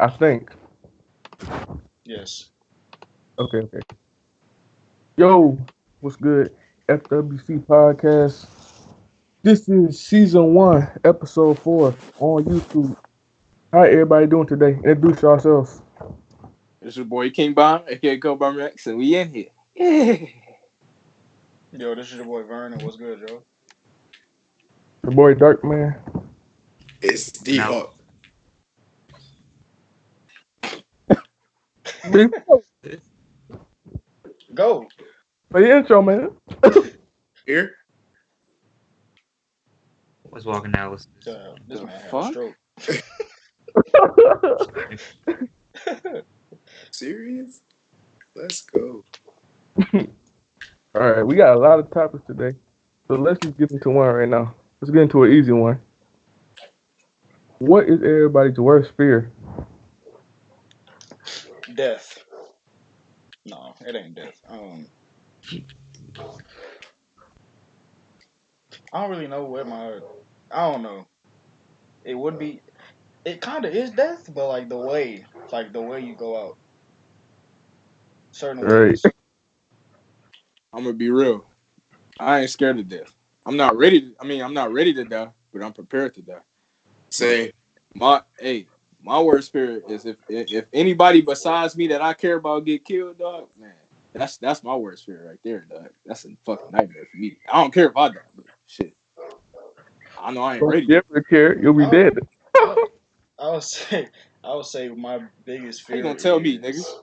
I think. Yes. Okay, okay. Yo, what's good? FWC Podcast. This is season one, episode 4 on YouTube. How everybody doing today? Introduce yourselves. It's your boy King Bomb, aka Kobe Rex, and we in here. Yeah. Yo, this is your boy Vernon. What's good, Joe? Your boy Darkman. It's D No, Hawk. Big Fo. Go. Play the intro, man. Here. was walking out with this. This The man had a fuck? stroke. Serious? Let's go. All right, we got a lot of topics today, so let's just get into one right now. Let's get into an easy one. What is everybody's worst fear? Death. No, it ain't death. I don't really know what my. I don't know. It would be. It kind of is death, but like the way you go out, certain Right. ways. I'm gonna be real. I ain't scared of death. I'm not ready. I'm not ready to die, but I'm prepared to die. Say, My worst fear is if anybody besides me that I care about get killed, dog. Man, that's my worst fear right there, dog. That's a fucking nightmare for me. I don't care if I die, but shit, I know I ain't Don't ready you yet. ever care? You'll be I dead. I, I would say I would say my biggest How you fear gonna tell me, nigga? is.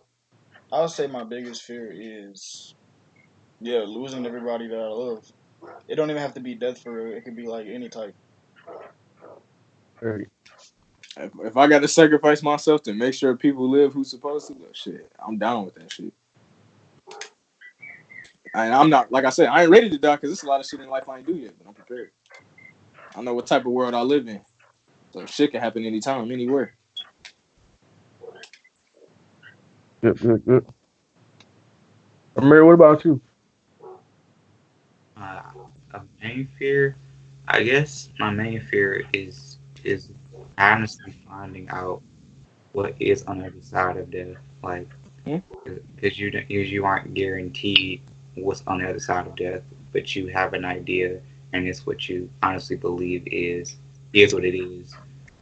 I would say my biggest fear is losing everybody that I love. It don't even have to be death for real. It could be like any type. Right. If I got to sacrifice myself to make sure people live who's supposed to, well, shit, I'm down with that shit. And I'm not, like I said, I ain't ready to die because there's a lot of shit in life I ain't do yet, but I'm prepared. I know what type of world I live in, so shit can happen anytime, anywhere. Good, good, good. Amir, what about you? Uh, a main fear, I guess my main fear is honestly finding out what is on the other side of death. Like, Hmm? because you aren't guaranteed what's on the other side of death, but you have an idea, and it's what you honestly believe is what it is.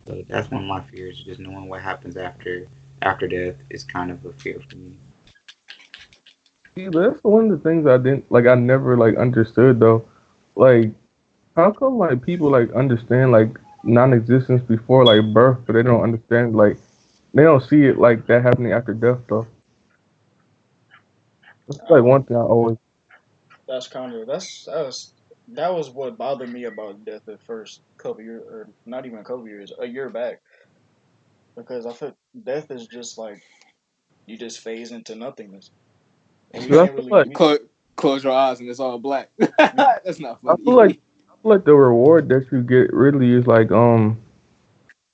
So that's one of my fears. Just knowing what happens after death is kind of a fear for me. See, that's one of the things I didn't like. I never like understood though. Like, how come like people like understand like non-existence before like birth, but they don't understand like they don't see it like that happening after death though. That's like one Um, thing I always. that's kind of that was what bothered me about death at first. Couple years, or not even a couple years, a year back, because I feel death is just like you just phase into nothingness, and we 'Cause can't really we Close, close your eyes and it's all black. we That's not I feel like funny. I feel like the reward that you get really is like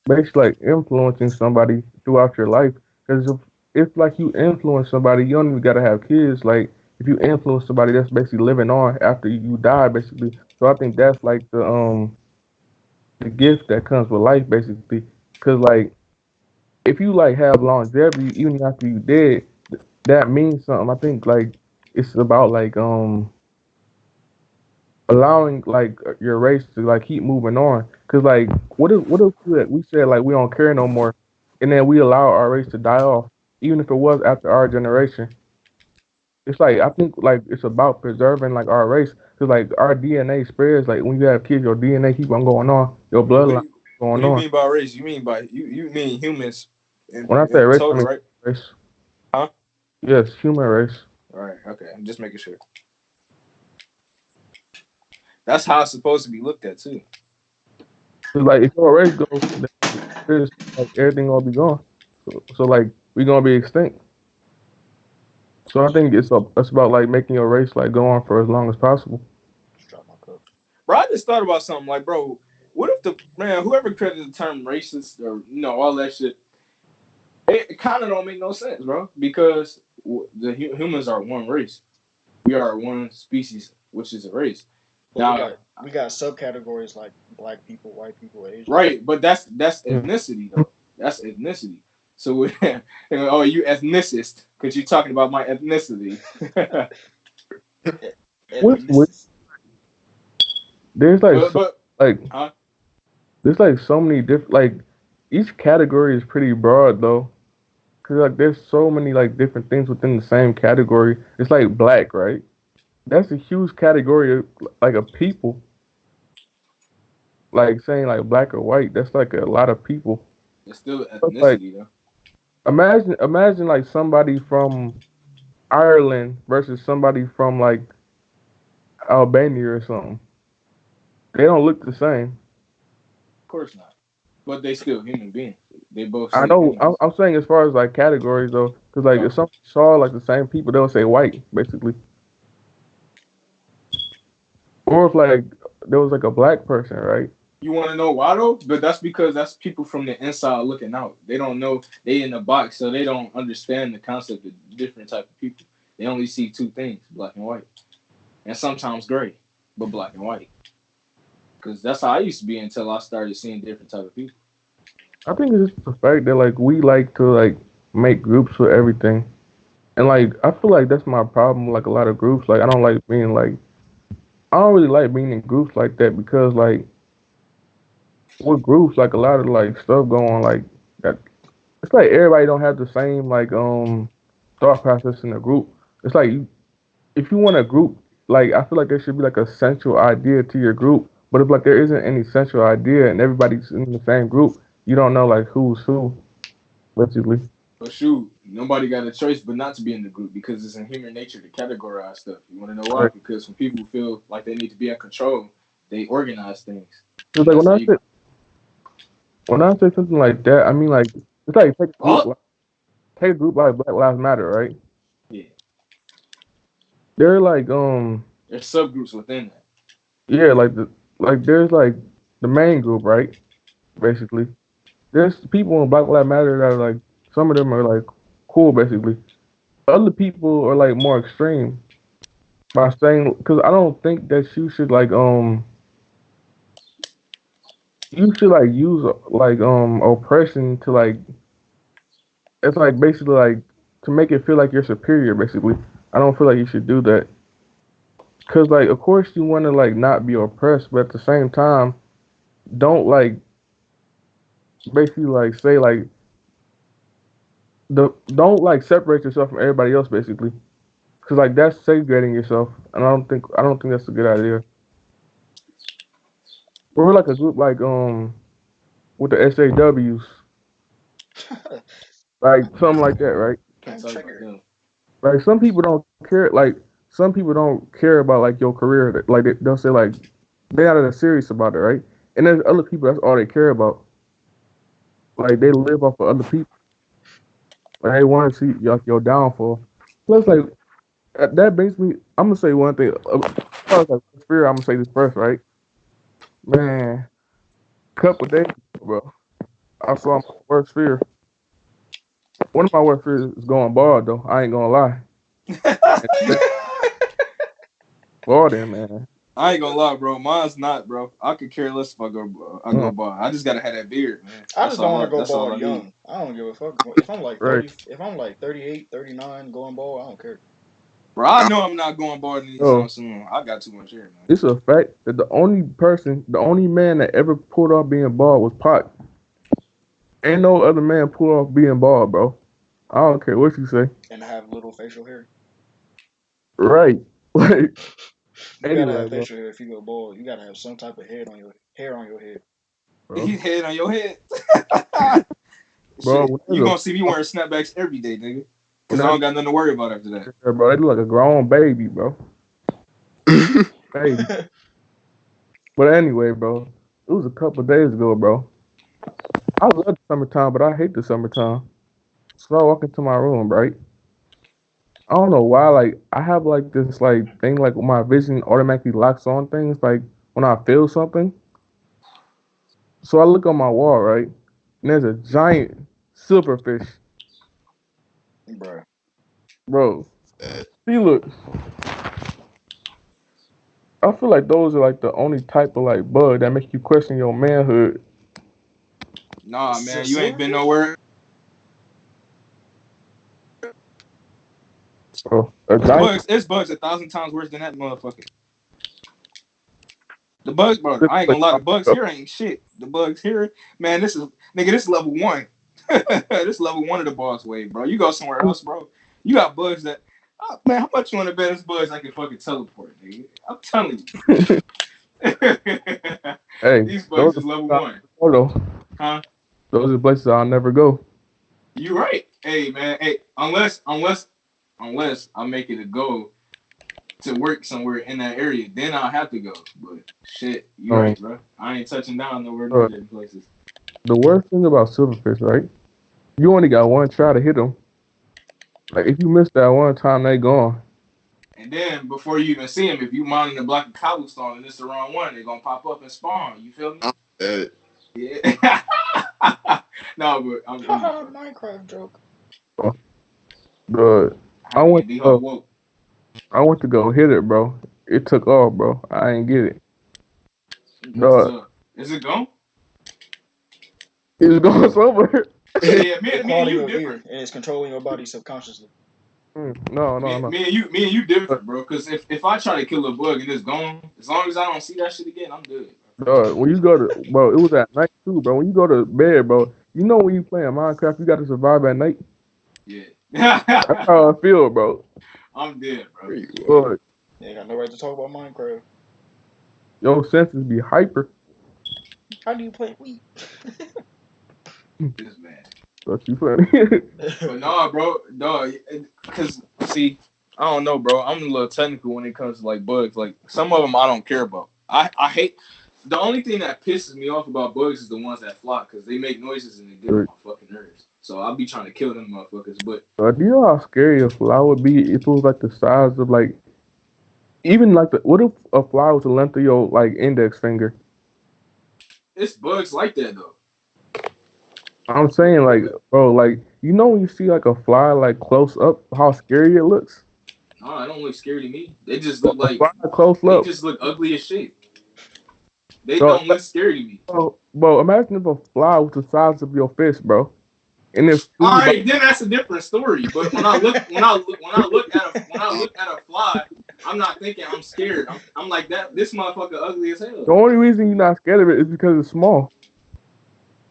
basically like influencing somebody throughout your life. Because if like you influence somebody, you don't even gotta have kids. Like if you influence somebody, that's basically living on after you die, basically. So I think that's like the gift that comes with life, basically. Because like if you like have longevity even after you dead, that means something. I think like it's about like allowing like your race to like keep moving on. Cause like what if we said like we don't care no more, and then we allow our race to die off, even if it was after our generation. It's like I think like it's about preserving like our race, cause like our DNA spreads. Like when you have kids, your DNA keep on going on, your What bloodline you going what do you on. mean by race? You mean by you mean humans When I say in race, I total, mean right? race. Huh? Yes, human race. All right, okay. I'm just making sure. That's how it's supposed to be looked at too. 'Cause like if your race goes, then like everything gonna be gone. So like we gonna be extinct. So I think it's about like making your race like go on for as long as possible. just drop my cup. Bro, I just thought about something like, bro, what if the man, whoever created the term racist or all that shit, it kind of don't make no sense, bro, because humans are one race. We are one species, which is a race. But Now, we got subcategories like black people, white people, Asians. right, but that's Mm. ethnicity though. That's ethnicity. So, oh, you ethnicist because you're talking about my ethnicity. What Ethnicity. there's like but so but like huh? there's like so many different like each category is pretty broad though. Cause like there's so many like different things within the same category. It's like black, right? That's a huge category of like of people. Like saying like black or white, that's like a lot of people. It's still But like ethnicity though. imagine like somebody from Ireland versus somebody from like Albania or something. They don't look the same. Of course not. But they still human beings. They both I say know. I'm, humans. I'm saying as far as like categories though, because like if Oh, somebody saw like the same people, they'll say white basically. Or if like there was like a black person, right? you want to know why though? But that's because that's people from the inside looking out. They don't know they in the box, so they don't understand the concept of different type of people. They only see two things: black and white, and sometimes gray, but black and white. Because that's how I used to be until I started seeing different type of people. I think it's just the fact that like we like to like make groups for everything, and like I feel like that's my problem. Like a lot of groups, like I don't like being like I don't really like being in groups like that because like with groups, like a lot of like stuff going like that. It's like everybody don't have the same like thought process in the group. It's like if you want a group, like I feel like there should be like a central idea to your group. But if like there isn't any central idea and everybody's in the same group, you don't know like who's who, basically. But shoot, nobody got a choice but not to be in the group because it's in human nature to categorize stuff. You want to know why? Right. Because when people feel like they need to be in control, they organize things, It's and like that's how you. when I say something like that, I mean like it's like Oh, take a group like Black Lives Matter, right? yeah. They're like There's subgroups within that. yeah like there's like the main group, right? Basically, there's people in Black Lives Matter that are like some of them are like cool, basically. Other people are like more extreme by saying because I don't think that you should like you should like use like oppression to like it's like basically like to make it feel like you're superior. Basically, I don't feel like you should do that because like of course you want to like not be oppressed, but at the same time don't like basically like say like the don't like separate yourself from everybody else basically because like that's segregating yourself and I don't think that's a good idea. We're like a group like with the SAWs like something like that, right? Can't I'm talk about triggered. them. Like some people don't care. Like some people don't care about like your career. Like they'll say like they're not that serious about it, right? And there's other people that's all they care about. Like they live off of other people. Like they want to see like your downfall. Plus, like that brings me. I'm gonna say one thing. As far as like fear, I'm gonna say this first, right? Man, couple days ago, bro, I saw my worst fear. One of my worst fears is going bald, though. I ain't gonna lie. And balding, man. I ain't gonna lie, bro. Mine's not, bro. I could care less if I go. I Mm, go bar. I just gotta have that beard, man. I just don't want to go That's all bald I need. young. I don't give a fuck. If I'm like right. 30, if I'm like 38, 39, going bald, I don't care. Bro, I know I'm not going bald anytime So soon. I got too much hair, man. it's a fact that the only man that ever pulled off being bald was Pac. Ain't no other man pulled off being bald, bro. I don't care what you say. And I have little facial hair. Right. Like You gotta anyway, have bro. facial hair if you go bald. You gotta have some type of head on your hair on your head. Bro. He head on your head. Bro, Shit, you gonna see me wearing snapbacks every day, nigga. when Cause I I don't got nothing to worry about after that. bro, they look like a grown baby, bro. Baby. But anyway, bro. It was a couple days ago, bro. I love the summertime, but I hate the summertime. So I walk into my room, right? I don't know why, like I have like this like thing like my vision automatically locks on things like when I feel something. So I look on my wall, right? And there's a giant silverfish, Bruh. bro. See, look, I feel like those are like the only type of like bug that make you question your manhood. Nah, man, you ain't been Silverfish? nowhere. Oh, a It's giant. bugs. It's bugs 1,000 times worse than that motherfucker. The bugs, bro. This I ain't place gonna lie. I The bugs never here ain't shit. The bugs here, man. This is nigga. This is level one. This level one of the boss wave, bro. You go somewhere go. else, bro. You got bugs that. Oh, man, how much you want to bet this bugs I can fucking teleport, nigga? I'm telling you. Hey, These those bugs are is level places one, I never go though. huh? Those are places I'll never go. You right. Hey, man. Hey, unless I make it a goal to work somewhere in that area, then I'll have to go. But shit, you Um, right, bro. I ain't touching down nowhere uh, near them places. the worst thing about silverfish, right? You only got one try to hit them. Like if you miss that one time, they gone. And then before you even see them, if you mining a block of cobblestone and it's the wrong one, they're gonna pop up and spawn. You feel me? I'm dead. Yeah. No, but I'm just Haha, fucking. Minecraft joke. Uh, The I I had to went get D Ho uh, woke. I went to go hit it, bro. It took off, bro. I ain't get it. That's Dog, is it gone? it's going somewhere. Yeah, It me and caught in you your different. ear and it's controlling your body subconsciously. No, no, no. Me and you different, But, bro. Cause if I try to kill a bug and it's gone, as long as I don't see that shit again, I'm good. when you go to, bro, it was at night too, bro. When you go to bed, bro, you know when you playing Minecraft, you got to survive at night. That's Yeah. how I feel, bro. I'm dead, bro. Where you at? But You ain't got no right to talk about Minecraft. your senses be hyper. How do you play Wii? This man. That's you funny. But nah, bro, dog. Cause see, I don't know, bro. I'm a little technical when it comes to like bugs. Like some of them I don't care about. I hate. The only thing that pisses me off about bugs is the ones that fly, cause they make noises and they get on my fucking nerves. So I'll be trying to kill them motherfuckers. But Do you know how scary a fly would be if it was like the size of like even like what if a fly was the length of your like index finger? it's bugs like that though. I'm saying like, bro, like you know when you see like a fly like close up, how scary it looks. No, I don't look scary to me. They just Bro, look a like fly close they up, just look ugly as shit. They bro. don't look scary to me. Bro, imagine if a fly was the size of your fist, bro, and it All flew by. right, then that's a different story. But when I look at a fly, I'm not thinking I'm scared. I'm like that. This motherfucker ugly as hell. The only reason you're not scared of it is because it's small.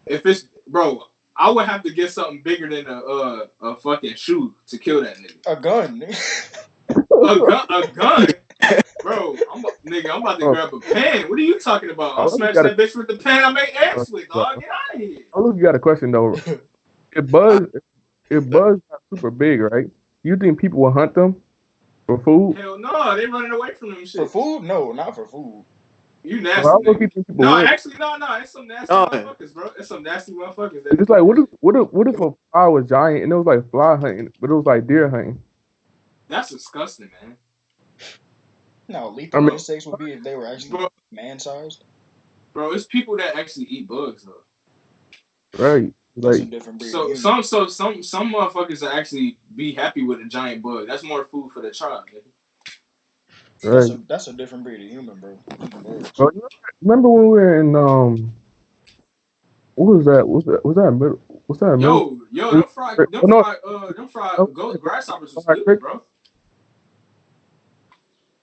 If it's bro, I would have to get something bigger than a fucking shoe to kill that nigga. A gun. A gun, bro. I'm about to Bro, grab a pen. What are you talking about? I I'm look, you smashing got a, that bitch with the pen I make eggs with, dog. Get out of here. I look, you got a question though. If bugs, if bugs are super big, right? You think people will hunt them for food? Hell no, they running away from them For shits. food? No, not for food. You Well, nasty I look nigga. think people No, would. actually, no. It's some nasty Done. motherfuckers, bro. It's some nasty motherfuckers that It's do like that shit. what if a fly was giant and it was like fly hunting, but it was like deer hunting? That's disgusting, man. No, I lethal mean, insects would be if they were actually Bro, man sized. bro, it's people that actually eat bugs though. right? That's a Like, different breed of So human. some motherfuckers that actually be happy with a giant bug. That's more food for the tribe, nigga. right? That's a different breed of human, bro. Eating bugs. Bro, you remember when we were in what was that? Was that middle? Was that middle? Yo, We, oh no, them fried no, grasshoppers was fried good, cricket. bro.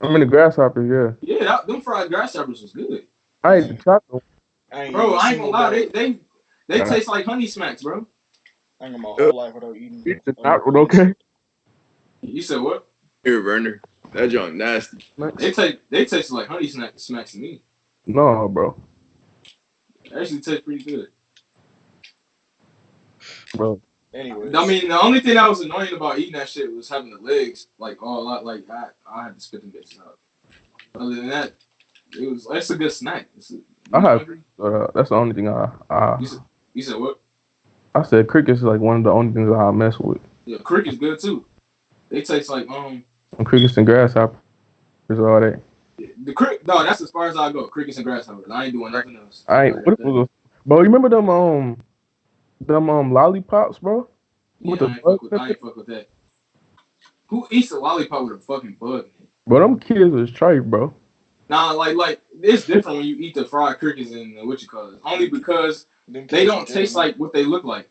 I mean the grasshoppers. Yeah, Yeah, them fried grasshoppers was good, I ate the Mm, chocolate. I ain't bro. eaten a I ain't gonna single lie, bug. they Uh, taste like honey smacks, bro. I ain't got my Uh, whole life without eating eat the a chocolate, lethal okay? insect. You said what? Here, Werner. That junk nasty. Next, They taste like honey smacks to me. no, bro, They actually taste pretty good. bro. I Anyways, mean, the only thing that was annoying about eating that shit was having the legs like all out. Like I had to spit them bitches out. Other than that, it's a good snack. I You have. hungry? That's the only thing You said you said what? I said crickets is like one of the only things I mess with. Yeah, cricket's good too. They taste like And crickets and grasshoppers, all that. the crick. No, that's as far as I go. Crickets and grasshoppers. I ain't doing nothing else. I Like ain't. What if it that. was? Bro, you remember them lollipops, bro, with Yeah, the bugs in I it? ain't fuck with that. Who eats a lollipop with a fucking bug in it? Bro, them kids was tripe, bro. Nah, like it's different when you eat the fried crickets and what you call it. Only because them they kids don't taste legitimate. like what they look like.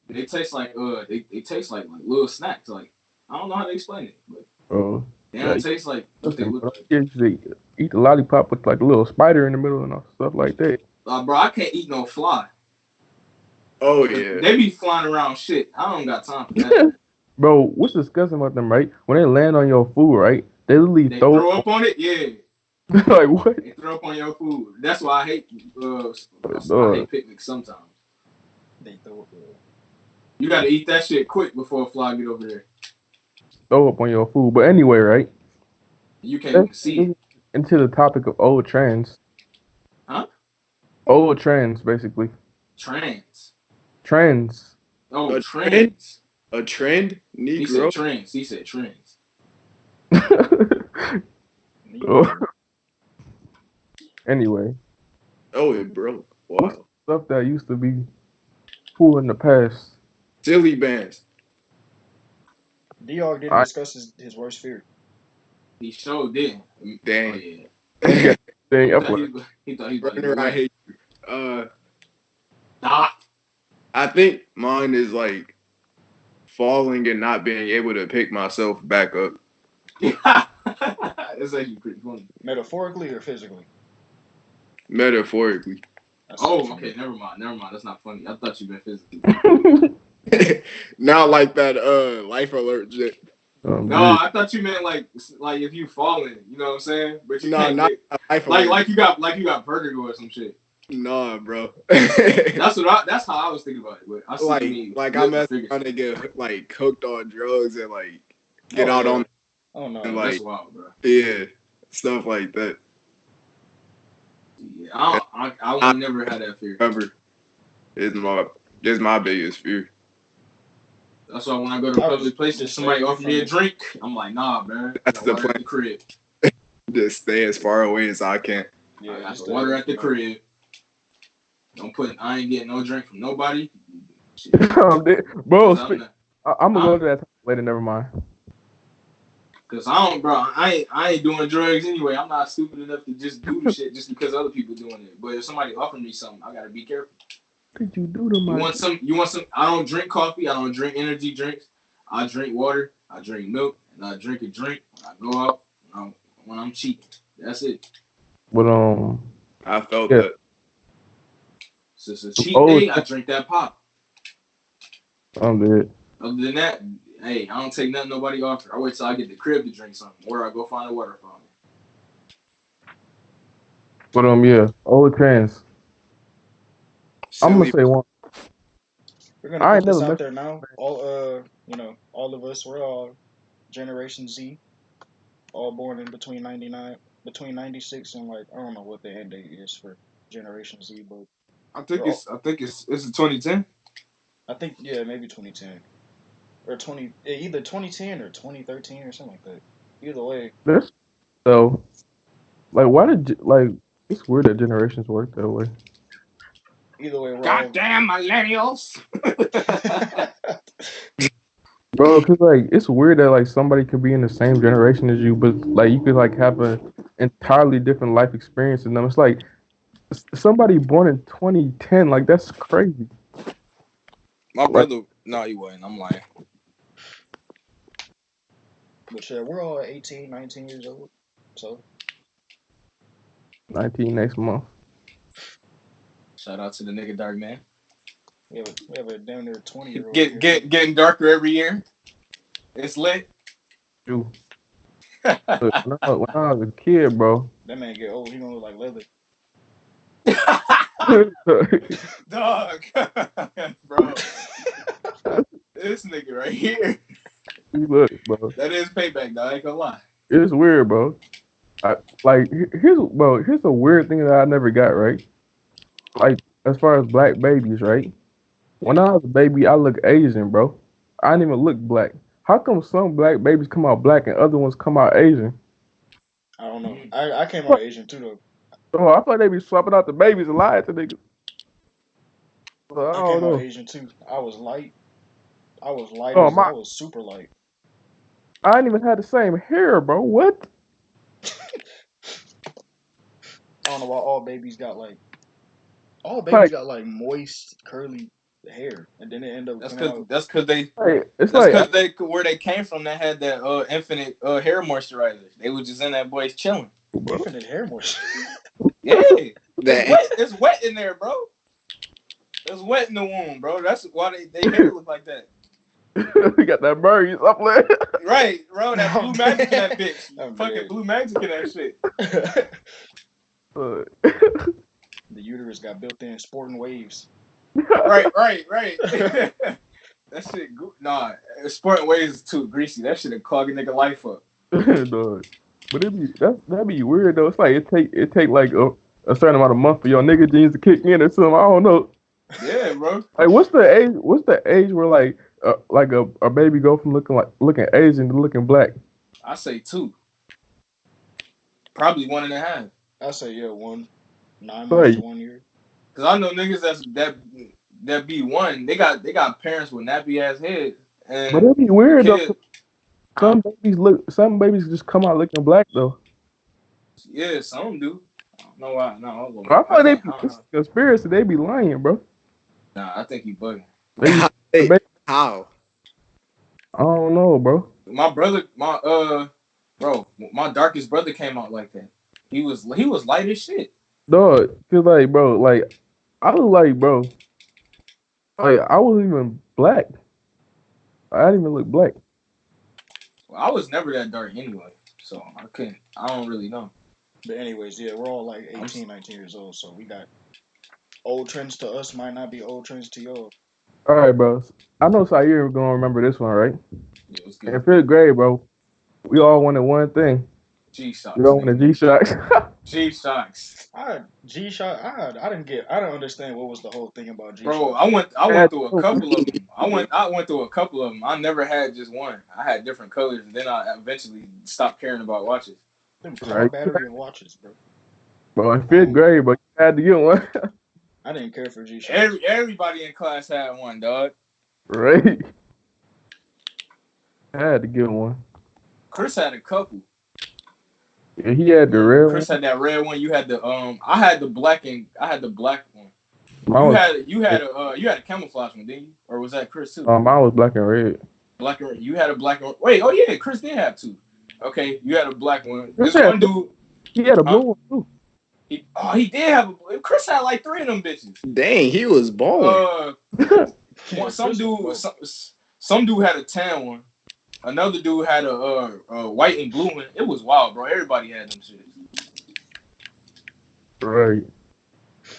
They taste like they taste like little snacks. Like I don't know how to explain it, but Bro, they don't like, taste like what they listen, look bro, like. kids they eat the lollipop with like a little spider in the middle and all stuff like that. Bro, I can't eat no fly. Oh Cause yeah. they be flying around shit. I don't got time for that. Bro, what's disgusting about them, right? When they land on your food, right? They literally They throw throw up. up on it, yeah. Like what? They throw up on your food. That's why I hate. I Uh, hate picnics sometimes. They throw. You got to eat that shit quick before a fly get over there. throw up on your food. But anyway, right? You can't Let's even see it, get into the topic of old trends. huh? Old trends, basically. Trans. Trends. Oh, A trend? trans. A trend? He said Negro? trans. He said trans. So, Negro. anyway, Oh, it broke. what's Wow. stuff that used to be cool in the past? Silly bands. Dog didn't I discuss his worst fear. He sure did. Oh Dang. yeah. he got He thing up. thought he thought he was about to Runner, get I wet. hate you. Nah. I think mine is like falling and not being able to pick myself back up. It's actually pretty funny. Metaphorically or physically? Metaphorically. That's so Oh, funny. okay. Never mind. Never mind. That's not funny. I thought you meant physically. Not like that life alert shit. No, Dude. I thought you meant like if you falling, you know what I'm saying? But you No, can't not get a life like alert. like you got vertigo or some shit. Nah, bro. That's how I was thinking about it. But I see what you mean like I literal mess figures. around and get like hooked on drugs and like get Oh out yeah. on Oh and no. That's like wild, bro. yeah, stuff like that. Yeah, And I I won't never have that fear. remember is my biggest fear. That's why when I go to I was public places, just somebody stay away offer me from a it. drink, I'm like, nah, man. I That's got the water plan. at the crib. Just stay as far away as I can. I Yeah, got just the water at the you know. crib. I ain't getting no drink from nobody. Shit, Bro, cause I'm not, I'm gonna huh? go to that topic later. Never mind. Cause I don't, bro. I ain't doing drugs anyway. I'm not stupid enough to just do the shit just because other people doing it. But if somebody offer me something, I gotta be careful. What did you do to You my? want some? You want some? I don't drink coffee. I don't drink energy drinks. I drink water. I drink milk, and I drink a drink when I go out when I'm cheating. That's it. But I felt yeah, that. Since it's a cheat old. day, I drink that pop. I'm dead. Other than that, hey, I don't take nothing nobody offer. I wait till I get the crib to drink something, or I go find a water fountain. But yeah, old trends. I'm gonna Silly. say one. We're gonna I put ain't this never out messed. there now. All all of us, we're all Generation Z, all born in between 96 and like I don't know what the end date is for Generation Z, but we're all It's a 2010. I think yeah maybe 2010 or 20 either 2010 or 2013 or something like that. Either way, This so like why did like it's weird that generations work that way, we're all Goddamn millennials. bro. Cause like it's weird that like somebody could be in the same generation as you, but like you could like have a entirely different life experience than them. It's like somebody born in 2010, like that's crazy. My Like brother, no, he wasn't. I'm lying. but yeah, we're all 18, 19 years old. So 19 next month. Shout out to the nigga Dark Man. we have a damn near 20-year old here. Getting darker every year. It's lit. Dude, look, when I was a kid, bro. That man get old, he gonna look like leather. Dog, bro, this nigga right here. Look, bro. That is payback, dog. I ain't gonna lie. It's weird, bro. Like here's a weird thing that I never got right. Like as far as black babies, right? When I was a baby, I look Asian, bro. I didn't even look black. How come some black babies come out black and other ones come out Asian? I don't know. I came out Asian too though. Oh, I thought they be swapping out the babies and lying to niggas. So, I I don't came out know. Asian too. I was light. I was light Oh as my! I was super light. I ain't even had the same hair, bro. What? I don't know why all babies got like Like moist curly. the hair, and then it ended up That's coming cause out Like, it's that's like cause they where they came from. They had that infinite hair moisturizer. They was just in that boys chilling. bro. infinite hair moisture. Yeah, it's That wet. It's wet in there, bro. It's wet in the womb, bro. That's why they hair look like that. We got that bird up there. Right, bro. That Oh blue magic in that man, bitch. I'm Fucking dead. blue magic in that shit. Uh, The uterus got built-in sporting waves. Right. That shit, nah. Sporting ways is too greasy. That shit clog a nigga life up. dog. But that'd be weird though. It's like it take like a certain amount of months for your nigga genes to kick in or something. I don't know. Yeah, bro. Like what's the age? What's the age where like a baby go from looking Asian to looking black? I say two, probably 1.5. I say yeah, 9 months to Like, 1 year. Cause I know niggas that be one. They got parents with nappy ass heads, but and it'd be the weird though. kid, huh? Some babies just come out looking black though. Yeah, some do. I don't know why. No, I I thought they can't. be I don't it's know. a conspiracy. They be lying, bro. Nah, I think you bugging. They be the Hey, baby. how? I don't know, bro. My brother, bro, my darkest brother came out like that. He was light as shit. Dog, cause like, bro, like I was like, bro, like I wasn't even black. I didn't even look black. Well, I was never that dark anyway, so I couldn't. I don't really know. But anyways, yeah, we're all like I'm 18, 19 years old, so we got old trends to us might not be old trends to y'all. All right, bro. I know Sayer gonna remember this one, right? yeah, it was In good. fifth grade, bro, we all wanted one thing. G We Shocks, all wanted nigga. G-Shocks. G Shocks, I G Shock. I didn't understand what was the whole thing about G bro. Shocks. I went Had through a to couple of them. I went through a couple of them. I never had just one. I had different colors, and then I eventually stopped caring about watches. Them car right, battery of watches, bro. bro. In fifth Um, grade, but you had to get one, I didn't care for G Shocks. everybody in class had one, dog. right? Had to get one. Chris had a couple. Yeah, he had the red one. Chris had that red one. You had the I had the black and I had the black one. Mine was You had a camouflage one, didn't you? Or was that Chris too? mine was black and red. Black and you had a black one. Wait, oh yeah, Chris did have two. Okay, you had a black one. Chris This had one dude, he had a huh? blue one He did have Chris had like three of them bitches. Dang, he was balling. Uh, too. Yeah, Chris was both. some dude had a tan one. Another dude had a white and blue one. It was wild, bro. Everybody had them shits. Right.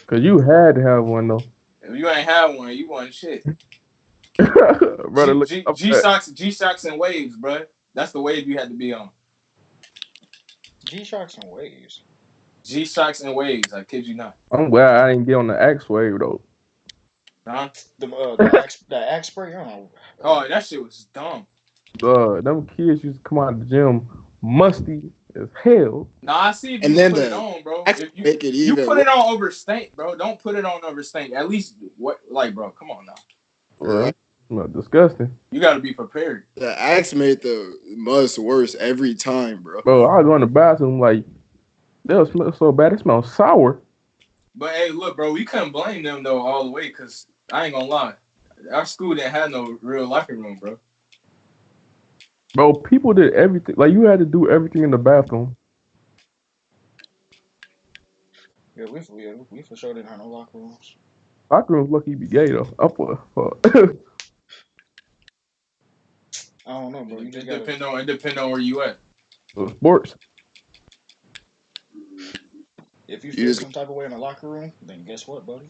Cause you had to have one though. If you ain't had one, you wasn't shit. Brother, look up that. G Shocks and waves, bro. That's the wave you had to be on. G Shocks and waves. G Shocks and waves. I kid you not. I'm glad I didn't get on the X wave though. Huh? The axe spray. I don't know. Oh, that shit was dumb. Them kids used to come out of the gym musty as hell. Nah, I see if you And would then put it the on, bro. X If you make it you even put worse. it on over stink, bro. Don't put it on over stink. At least what like, bro, come on now. Yeah, Right. Not disgusting. You gotta be prepared. the axe made the must worse every time, bro. Bro, I go in the bathroom like they'll smell so bad. It smells sour. But hey, look, bro, we couldn't blame them though all the way, cause I ain't gonna lie. Our school didn't have no real locker room, bro. Bro, people did everything. Like you had to do everything in the bathroom. Yeah, we for sure didn't have no locker rooms. Locker rooms lucky you be gay though. Up for I don't know, bro. You just gotta. It depend on where you at. sports. If you You feel just some type of way in a locker room, then guess what, buddy?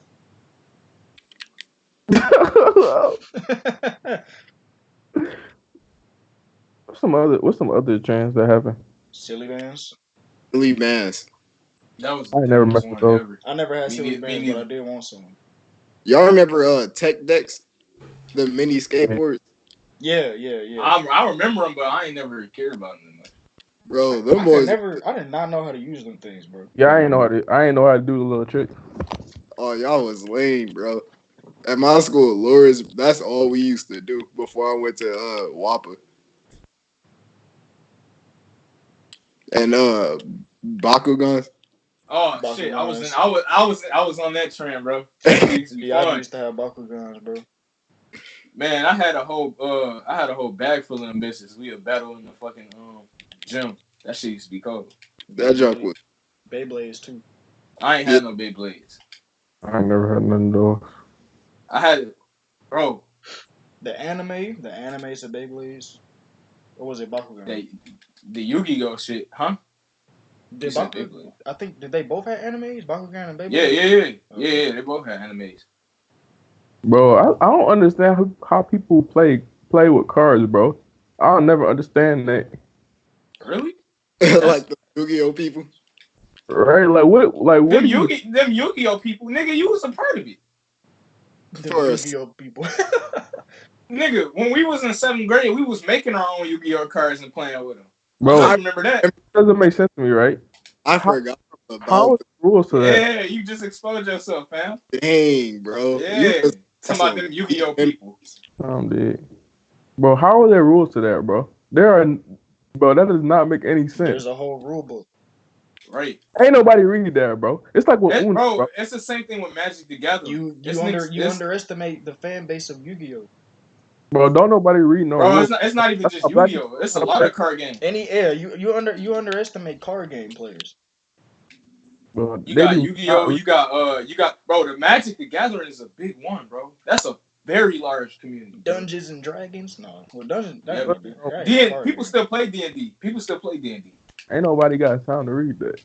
what's some other trends that happen? Silly bands. leave bands. That was I the ain't never dumbest messed with one those. ever. I never had Me, silly me bands, but I neither. did want some. Y'all remember tech decks, the mini Yeah, skateboards, Yeah. I remember them, but I ain't never cared about them much. bro? Them I could boys. never. I did not know how to use them things, bro. yeah. I ain't know how to do the little trick. Oh, y'all was lame, bro. At my school, Lawrence, that's all we used to do before I went to Wappa and Bakugans. Oh shit, Bakugans. I was on that trend, bro. That shit used to be Yeah, I fun. used to have Bakugans, bro. Man, I had a whole bag full of them bitches. We would battle in the fucking gym. That shit used to be cold. That junk Beyblade, was Beyblades too. I ain't yeah. had no big blades. I ain't never had none of those. I had bro, The animes of Beyblades. Or was it Bakugan? they the Yu-Gi-Oh shit, huh? You Did said Baku? Beyblade. I think did they both have animes? Bakugan and Yeah, Beyblade. yeah, yeah, yeah, Okay. yeah. They both had animes. Bro, I don't understand how people play with cards, bro. I'll never understand that. Really? That's Like the Yu-Gi-Oh people. Right? What do you Them Yu-Gi-Oh people, nigga. You was a part of it, Them For us, Yu-Gi-Oh people. nigga. When we was in seventh grade, we was making our own Yu-Gi-Oh cards and playing with them. I don't know if bro, I you remember that. it doesn't make sense to me, right? I How forgot how about is the rules to that? Yeah, you just exposed yourself, fam. the dang, bro. You Yeah, just had talking about some them deep Yu-Gi-Oh memories. people, I'm dead. Bro, how are there rules to that, bro? There are bro, that does not make any sense. There's a whole rule book. right? Ain't nobody read that, bro. It's like with That Uno, bro, bro. it's the same thing with Magic the Gathering. It's niggas, You it's underestimate the fan base of Yu-Gi-Oh. Bro, don't nobody read no bro. rules. It's not even That's just how black people Yu-Gi-Oh. It's know a how to lot play. of card games. You underestimate card game players. Bro, You they got do not Yu-Gi-Oh. read. You got bro. The Magic the Gathering is a big one, bro. That's a very large community, bro. Dungeons and Dragons? No. Well, Dungeons that Yeah, ain't that ain't a card People game. still play D&D. People still play D&D. Ain't nobody got time to read that.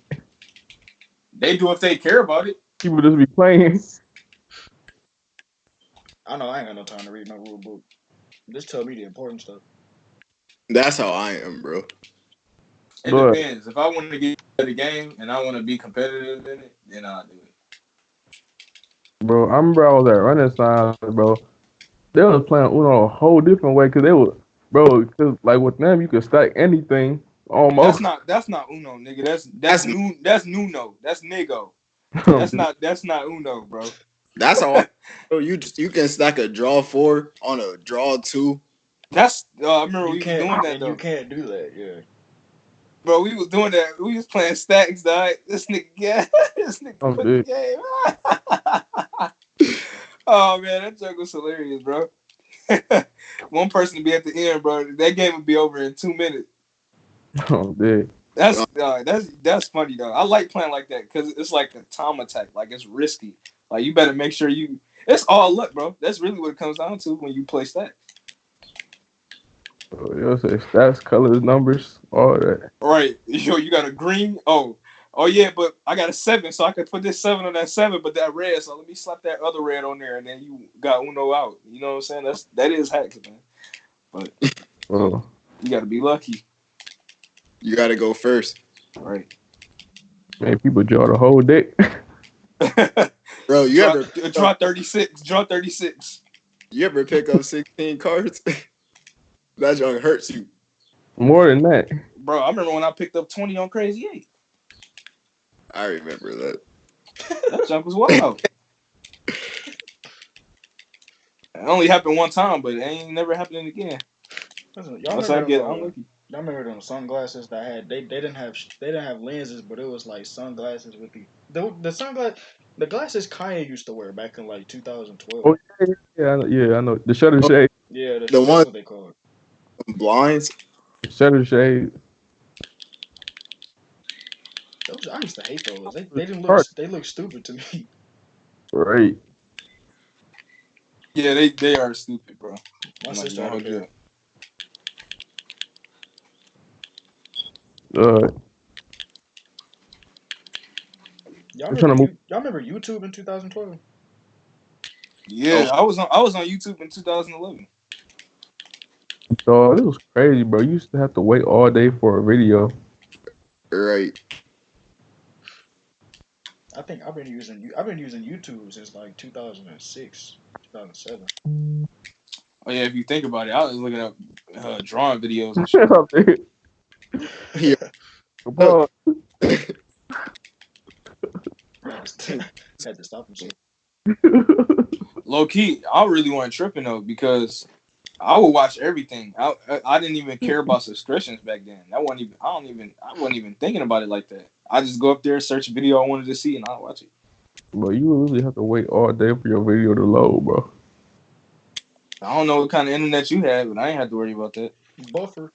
They do if they care about it. People just be playing. I know I ain't got no time to read no rule book. Just tell me the important stuff. That's how I am, bro. It But depends. If I want to get into the game and I want to be competitive in it, then I'll do it. bro, I remember I was at Renaissance, bro. They was playing Uno a whole different way because they were, bro. Cause like with them, you could stack anything almost. That's not Uno, nigga. That's That's Nuno. That's Nigo. That's not Uno, bro. that's how I. Bro, you can stack a draw four on a draw two. That's I remember we was doing that You though. can't do that, yeah. Bro, we was doing that. We was playing stacks, dog. This nigga, yeah, this nigga I'm quit the dead. game. Oh man, that joke was hilarious, bro. One person to be at the end, bro. That game would be over in 2 minutes. I'm dead. That's funny though. I like playing like that because it's like a time attack. Like it's risky. Like you better make sure you. It's all luck, bro. That's really what it comes down to when you play stacks. So, you say stats, colors, numbers, all that. Right. Yo, you got a green. Oh yeah, but I got a 7, so I could put this 7 on that 7, but that red. So let me slap that other red on there, and then you got Uno out. You know what I'm saying? That is hacks, man. But Bro, you got to be lucky. You got to go first, Right. man, people draw the whole deck. bro. draw, draw 36. Draw 36. You ever pick up 16 cards? That junk hurts you. More than that. Bro, I remember when I picked up 20 on Crazy 8. I remember that. That junk was wild. It only happened one time, but it ain't never happening again. Listen, Unless I get unlucky. y'all remember them sunglasses that had they didn't have lenses, but it was like sunglasses with the sunglass the glasses Kanye used to wear back in like 2012. Oh yeah, I know. The shutter Oh, shade, Yeah, the that's one what they call it. blinds. shutter shade. Those I used to hate those. Part They look stupid to me. right. Yeah, they are stupid, bro. My I'm not even sister gonna had a hold you pair. up. Uh, I'm trying to move. Y'all remember YouTube in 2012? Oh, Yeah, I was on YouTube in 2011. Dog, it was crazy, bro. You used to have to wait all day for a video. right. I think I've been using YouTube since like 2006, 2007. Oh yeah, if you think about it, I was looking up drawing videos and shit. Yeah. Bro, Had to stop himself. Low key, I really wasn't tripping though because I would watch everything. I didn't even care about subscriptions back then. I wasn't even. I wasn't even thinking about it like that. I just go up there, search a video I wanted to see, and I watch it. Bro, you really have to wait all day for your video to load, bro. I don't know what kind of internet you had, but I ain't have to worry about that. Buffer.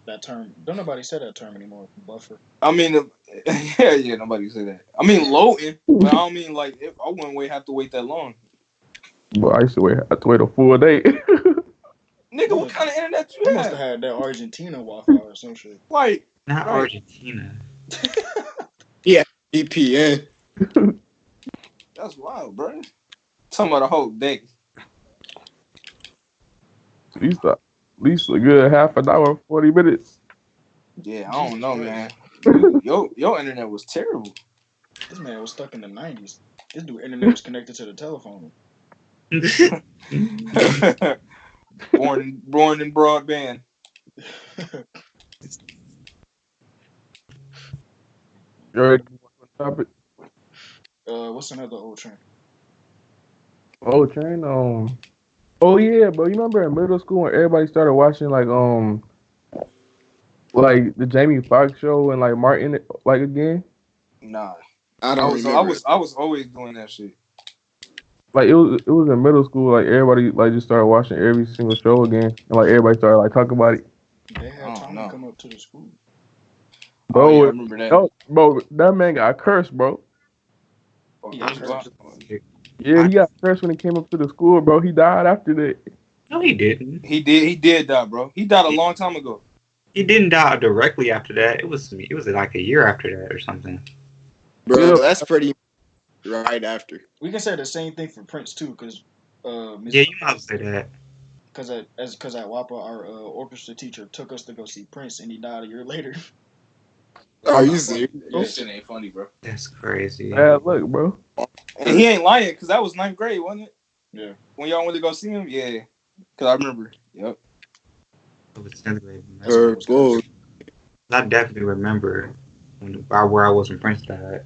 That term. Don't nobody say that term anymore. Buffer. I mean, yeah, nobody say that. I mean, loading, but I don't mean like I wouldn't have to wait that long. But I used to wait. I had to wait a full day. Nigga, You what must. kind of internet You you must have have? had that Argentina Wi-Fi or some shit. Like, Not right? Argentina. Yeah, VPN. That's wild, bro. Talking about a whole day. At least a good half an hour, 40 minutes. Yeah, I don't Jesus know, Christ. man. Your internet was terrible. This man was stuck in the 90s. This dude internet was connected to the telephone. born in broadband. You already want to topic? What's another old trend? Oh, train. Oh yeah, bro. You remember in middle school when everybody started watching like the Jamie Foxx show and like Martin like again? Nah, I I don't was I remember it. was I was always doing that shit. Like it was in middle school. Like everybody like just started watching every single show again, and like everybody started like talking about it. They had I don't Tommy know. come up to the school. Oh yeah, I Bro, remember that. no, bro, that man got cursed, bro. Oh, He got that's I'm wild. cursed. sick. Yeah, I, he got cursed when he came up to the school, bro. He died after that. no, he didn't. He did die, bro. He died a He, long time ago. he didn't die directly after that. It was like a year after that or something. Bro, Yeah, that's pretty right after. We can say the same thing for Prince too, because Yeah, Miss you might say that. because at WAPA our orchestra teacher took us to go see Prince and he died a year later. That's Are I'm you not serious, funny. That Yeah, shit ain't funny, bro. That's crazy. bad luck, bro. And he ain't lying, because that was ninth grade, wasn't it? yeah. When y'all went to go see him? Yeah. Because I remember. Yep. It was 10th grade. That man was Purple. cursed. I definitely remember where I was when Prince died.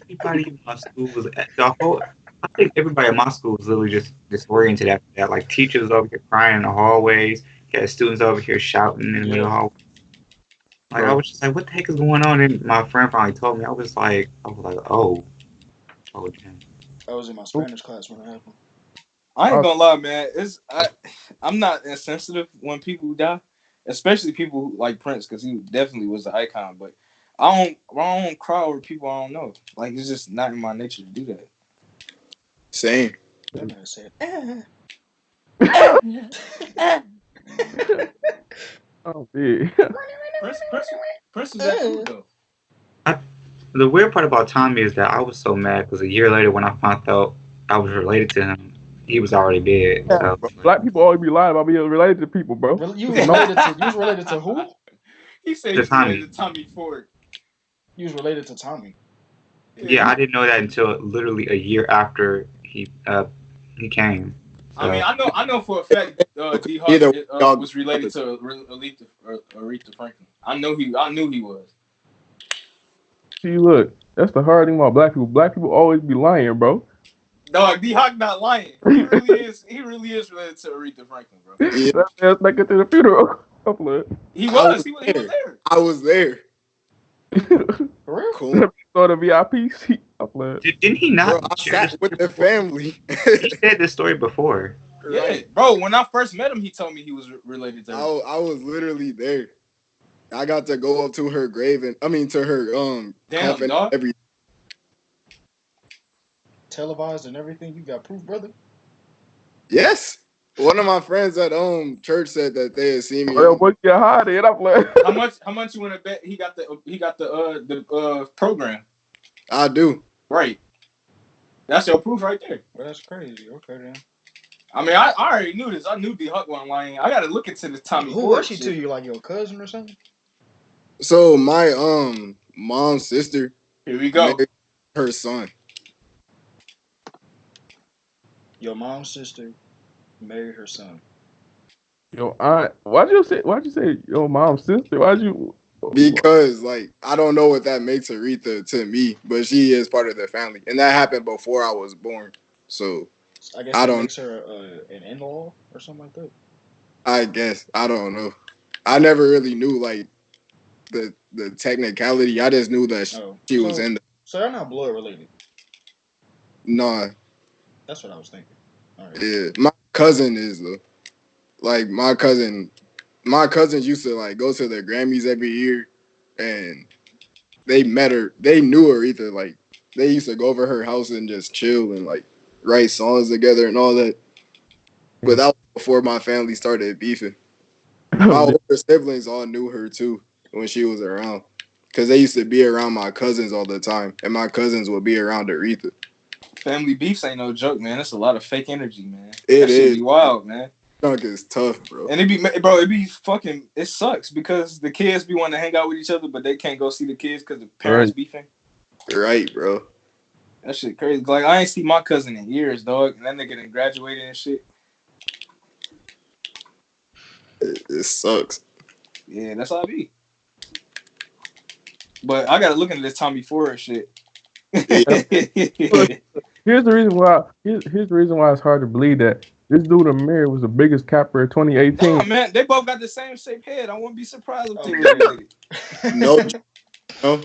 Everybody in my school was the whole. I think everybody in my school was literally just disoriented after that. Like teachers over here crying in the hallways, you had students over here shouting in the middle of the Yeah, hallway. Like I Bro, was just like, what the heck is going on? And my friend finally told me. I was like, oh, damn. I was in my Spanish class when it happened. I ain't I, gonna lie, man. I'm not insensitive when people die, especially people like Prince, because he definitely was an icon. But I don't cry over people I don't know. Like it's just not in my nature to do that. Same. That man said, I'm big. Prince, Prince is that cool though. I, the weird part about Tommy is that I was so mad because a year later when I found out I was related to him, he was already dead. Yeah, So bro. Black people always be lying about being related to people, bro. You was No, related to who? He said to he's related Tommy, to Tommy Ford. You was related to Tommy. yeah, Yeah. I didn't know that until literally a year after he came. I mean, So I know for a fact D Hawk Either way, y'all was related to Aretha Franklin. I knew he was. see, look, that's the hard thing about black people. Black people always be lying, bro. Dog, D Hawk not lying. He really is. He really is related to Aretha Franklin, bro. yeah, That's make it to the funeral. Couple of He I was. was He was there. there. I was there. For real? Cool. Go to VIP seat. Couple of didn't he Bro, not I share this sat with story the before? family. He said this story before. Yeah, Right. bro. When I first met him, he told me he was related to I, her. I was literally there. I got to go up to her grave and to her Damn, coffin dog. every Televised and everything. You got proof, brother? yes. One of my friends at church said that they had seen me real boy get high then. I'm like, How much you want to bet he got the program? I do. Right. That's your proof right there. Well, that's crazy. Okay, then. I mean, I already knew this. I knew D Huck wasn't lying. I got to look into this Tommy Who was Ford she to shit. you? Like your cousin or something? So my mom's sister Here we go. married her son. Your mom's sister married her son. yo, aunt, why'd you say your mom's sister? Why'd you? Because like I don't know what that makes Aretha to me, but she is part of the family, and that happened before I was born. So I guess I that don't. makes her an in-law or something like that. I guess I don't know. I never really knew like the technicality. I just knew that Oh, she was in the so they're not blood related. nah. That's what I was thinking. All right. Yeah, my cousin is though. Like my cousins used to like go to the Grammys every year, and they met her. They knew her either. Like they used to go over her house and just chill and like write songs together and all that. But that was before my family started beefing. My older siblings all knew her too when she was around, because they used to be around my cousins all the time, and my cousins would be around Aretha. Family beefs ain't no joke, man. That's a lot of fake energy, man. It That should is. be wild, man. Junk is tough, bro. And it be, bro, it be fucking, it sucks because the kids be wanting to hang out with each other, but they can't go see the kids because the parents Right. beefing. Right, bro. That shit crazy. Like, I ain't see my cousin in years, dog. And that nigga done graduated and shit. It sucks. Yeah, that's how I be. But I gotta look into this Tommy Ford shit. Yeah. Here's the reason why. Here's the reason why it's hard to believe that this dude Amir was the biggest capper of Nah, 2018. man, they both got the same shaped head. I wouldn't be surprised if Oh they was yeah. related. No, no.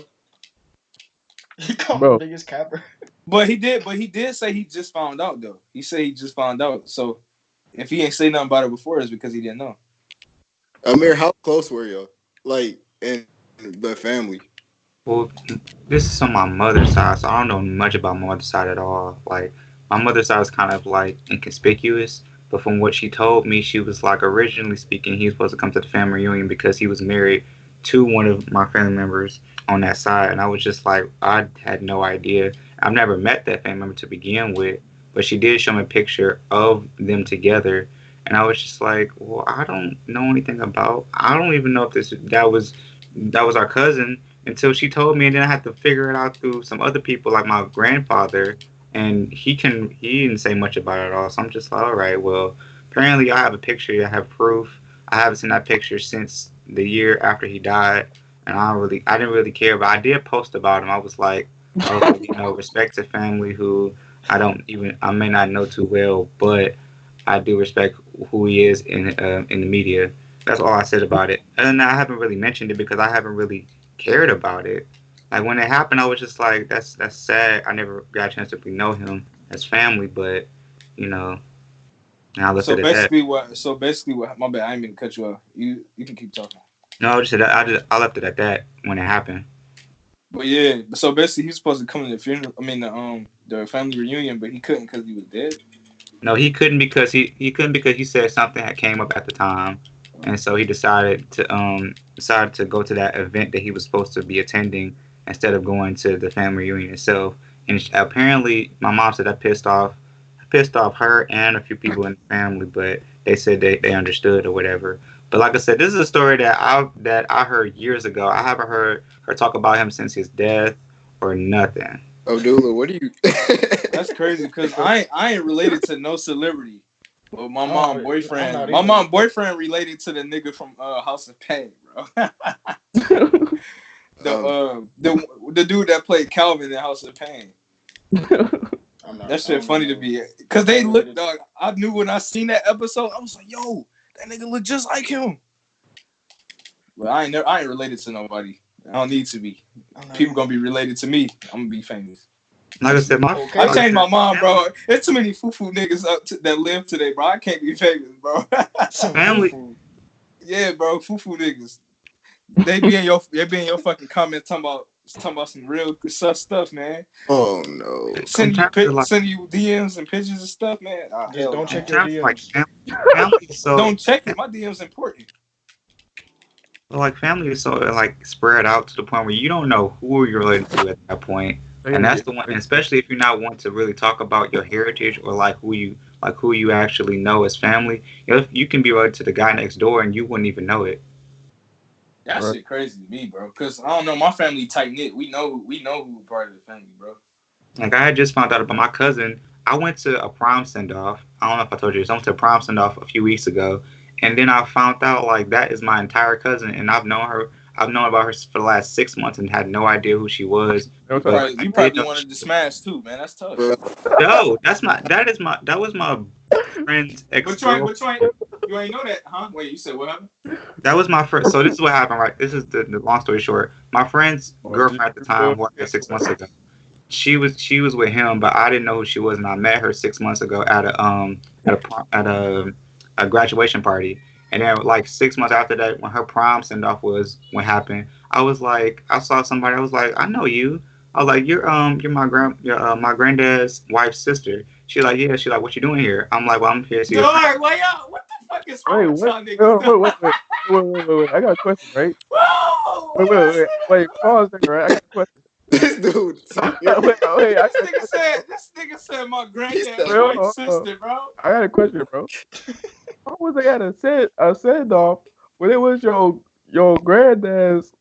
He called the Bro, biggest capper. But he did say he just found out though. He said he just found out. So if he ain't say nothing about it before, it's because he didn't know. Amir, how close were you? Like in the family? Well, this is on my mother's side, so I don't know much about my mother's side at all. Like, my mother's side is kind of like inconspicuous, but from what she told me, she was like, originally speaking, he was supposed to come to the family reunion because he was married to one of my family members on that side. And I was just like, I had no idea. I've never met that family member to begin with, but she did show me a picture of them together. And I was just like, well, I don't know anything about, I don't even know if that was our cousin until she told me, and then I had to figure it out through some other people, like my grandfather, and he didn't say much about it at all. So I'm just like, all right, well, apparently I have a picture, I have proof. I haven't seen that picture since the year after he died, and I didn't really care, but I did post about him. I was like, oh, respect to family who I may not know too well, but I do respect who he is in the media. That's all I said about it. And I haven't really mentioned it because I haven't really cared about it. Like when it happened, I was just like, that's sad. I never got a chance to really know him as family, but you know, and I left So it at that. basically, what? My bad. I ain't mean to cut you off. You can keep talking. No, I left it at that when it happened. But yeah, so basically, he was supposed to come to the funeral. I mean, the family reunion, but he couldn't because he was dead. No, he couldn't because he said something that came up at the time, and so he decided to go to that event that he was supposed to be attending instead of going to the family reunion itself. And apparently, my mom said that pissed off her and a few people in the family, but they said they understood or whatever. But like I said, this is a story that I heard years ago. I haven't heard her talk about him since his death or nothing. Abdullah, what do you? That's crazy because I ain't related to no celebrity. But my mom I'm not boyfriend, my either. mom boyfriend related to the nigga from House of Pain, bro. um, The dude that played Calvin in House of Pain. I'm not. That I shit don't funny even to know. be because I'm not they look, related. dog. I knew when I seen that episode, I was like, yo, that nigga look just like him. But I ain't related to nobody. I don't need to be. I'm not People either. gonna be related to me. I'm gonna be famous. Like I said, I Okay. like I changed said, my mind, bro. There's too many foo niggas that live today, bro. I can't be famous, bro. Some family. foo. Yeah, bro. Foo niggas. They be in your fucking comments talking about some real sus stuff, man. oh no. In terms of like Send you DMs and pictures and stuff, man. Ah, Just hell don't no. in check your terms of like DMs. family is so Don't check it. My DM's important. like family is so like spread out to the point where you don't know who you're related to at that point. And that's the one, and especially if you not want to really talk about your heritage or who you actually know as family. You can be related to the guy next door and you wouldn't even know it. That Right. shit crazy to me, bro. Cause I don't know, my family tight knit. We know who part of the family, bro. Like I had just found out about my cousin. I went to a prom send off. I don't know if I told you this. I went to a prom send off a few weeks ago, and then I found out like that is my entire cousin, and I've known her. I've known about her for the last 6 months and had no idea who she was. No You time. But probably I you did probably know who wanted she to was. smash too, man. That's tough. Bro, No, that was my ex But you ain't girl. You ain't know that, huh? Wait, you said what happened? That was my first. So this is what happened, right? This is the long story short. My friend's Oh, just girlfriend at the time, who I met 6 months ago, she was with him, but I didn't know who she was, and I met her 6 months ago at a graduation party, and then like 6 months after that, when her prom send off was when happened, I was like, I saw somebody, I was like, I know you. I was like, you're my granddad's wife's sister. She's like, yeah. She's like, what you doing here? I'm like, well, I'm here to see your friend. Dog, why y'all? What the fuck is wrong wait, with what? y'all niggas, dog? Wait. I got a question, right? Whoa! Wait, What wait, y'all wait, wait. say? Pause there, right? I got a question. This dude talking. Wait. I got a question. This nigga said my He granddad's said, Wait, white hold on. sister, bro. I got a question, bro. How was they at a send off when it was your granddad's?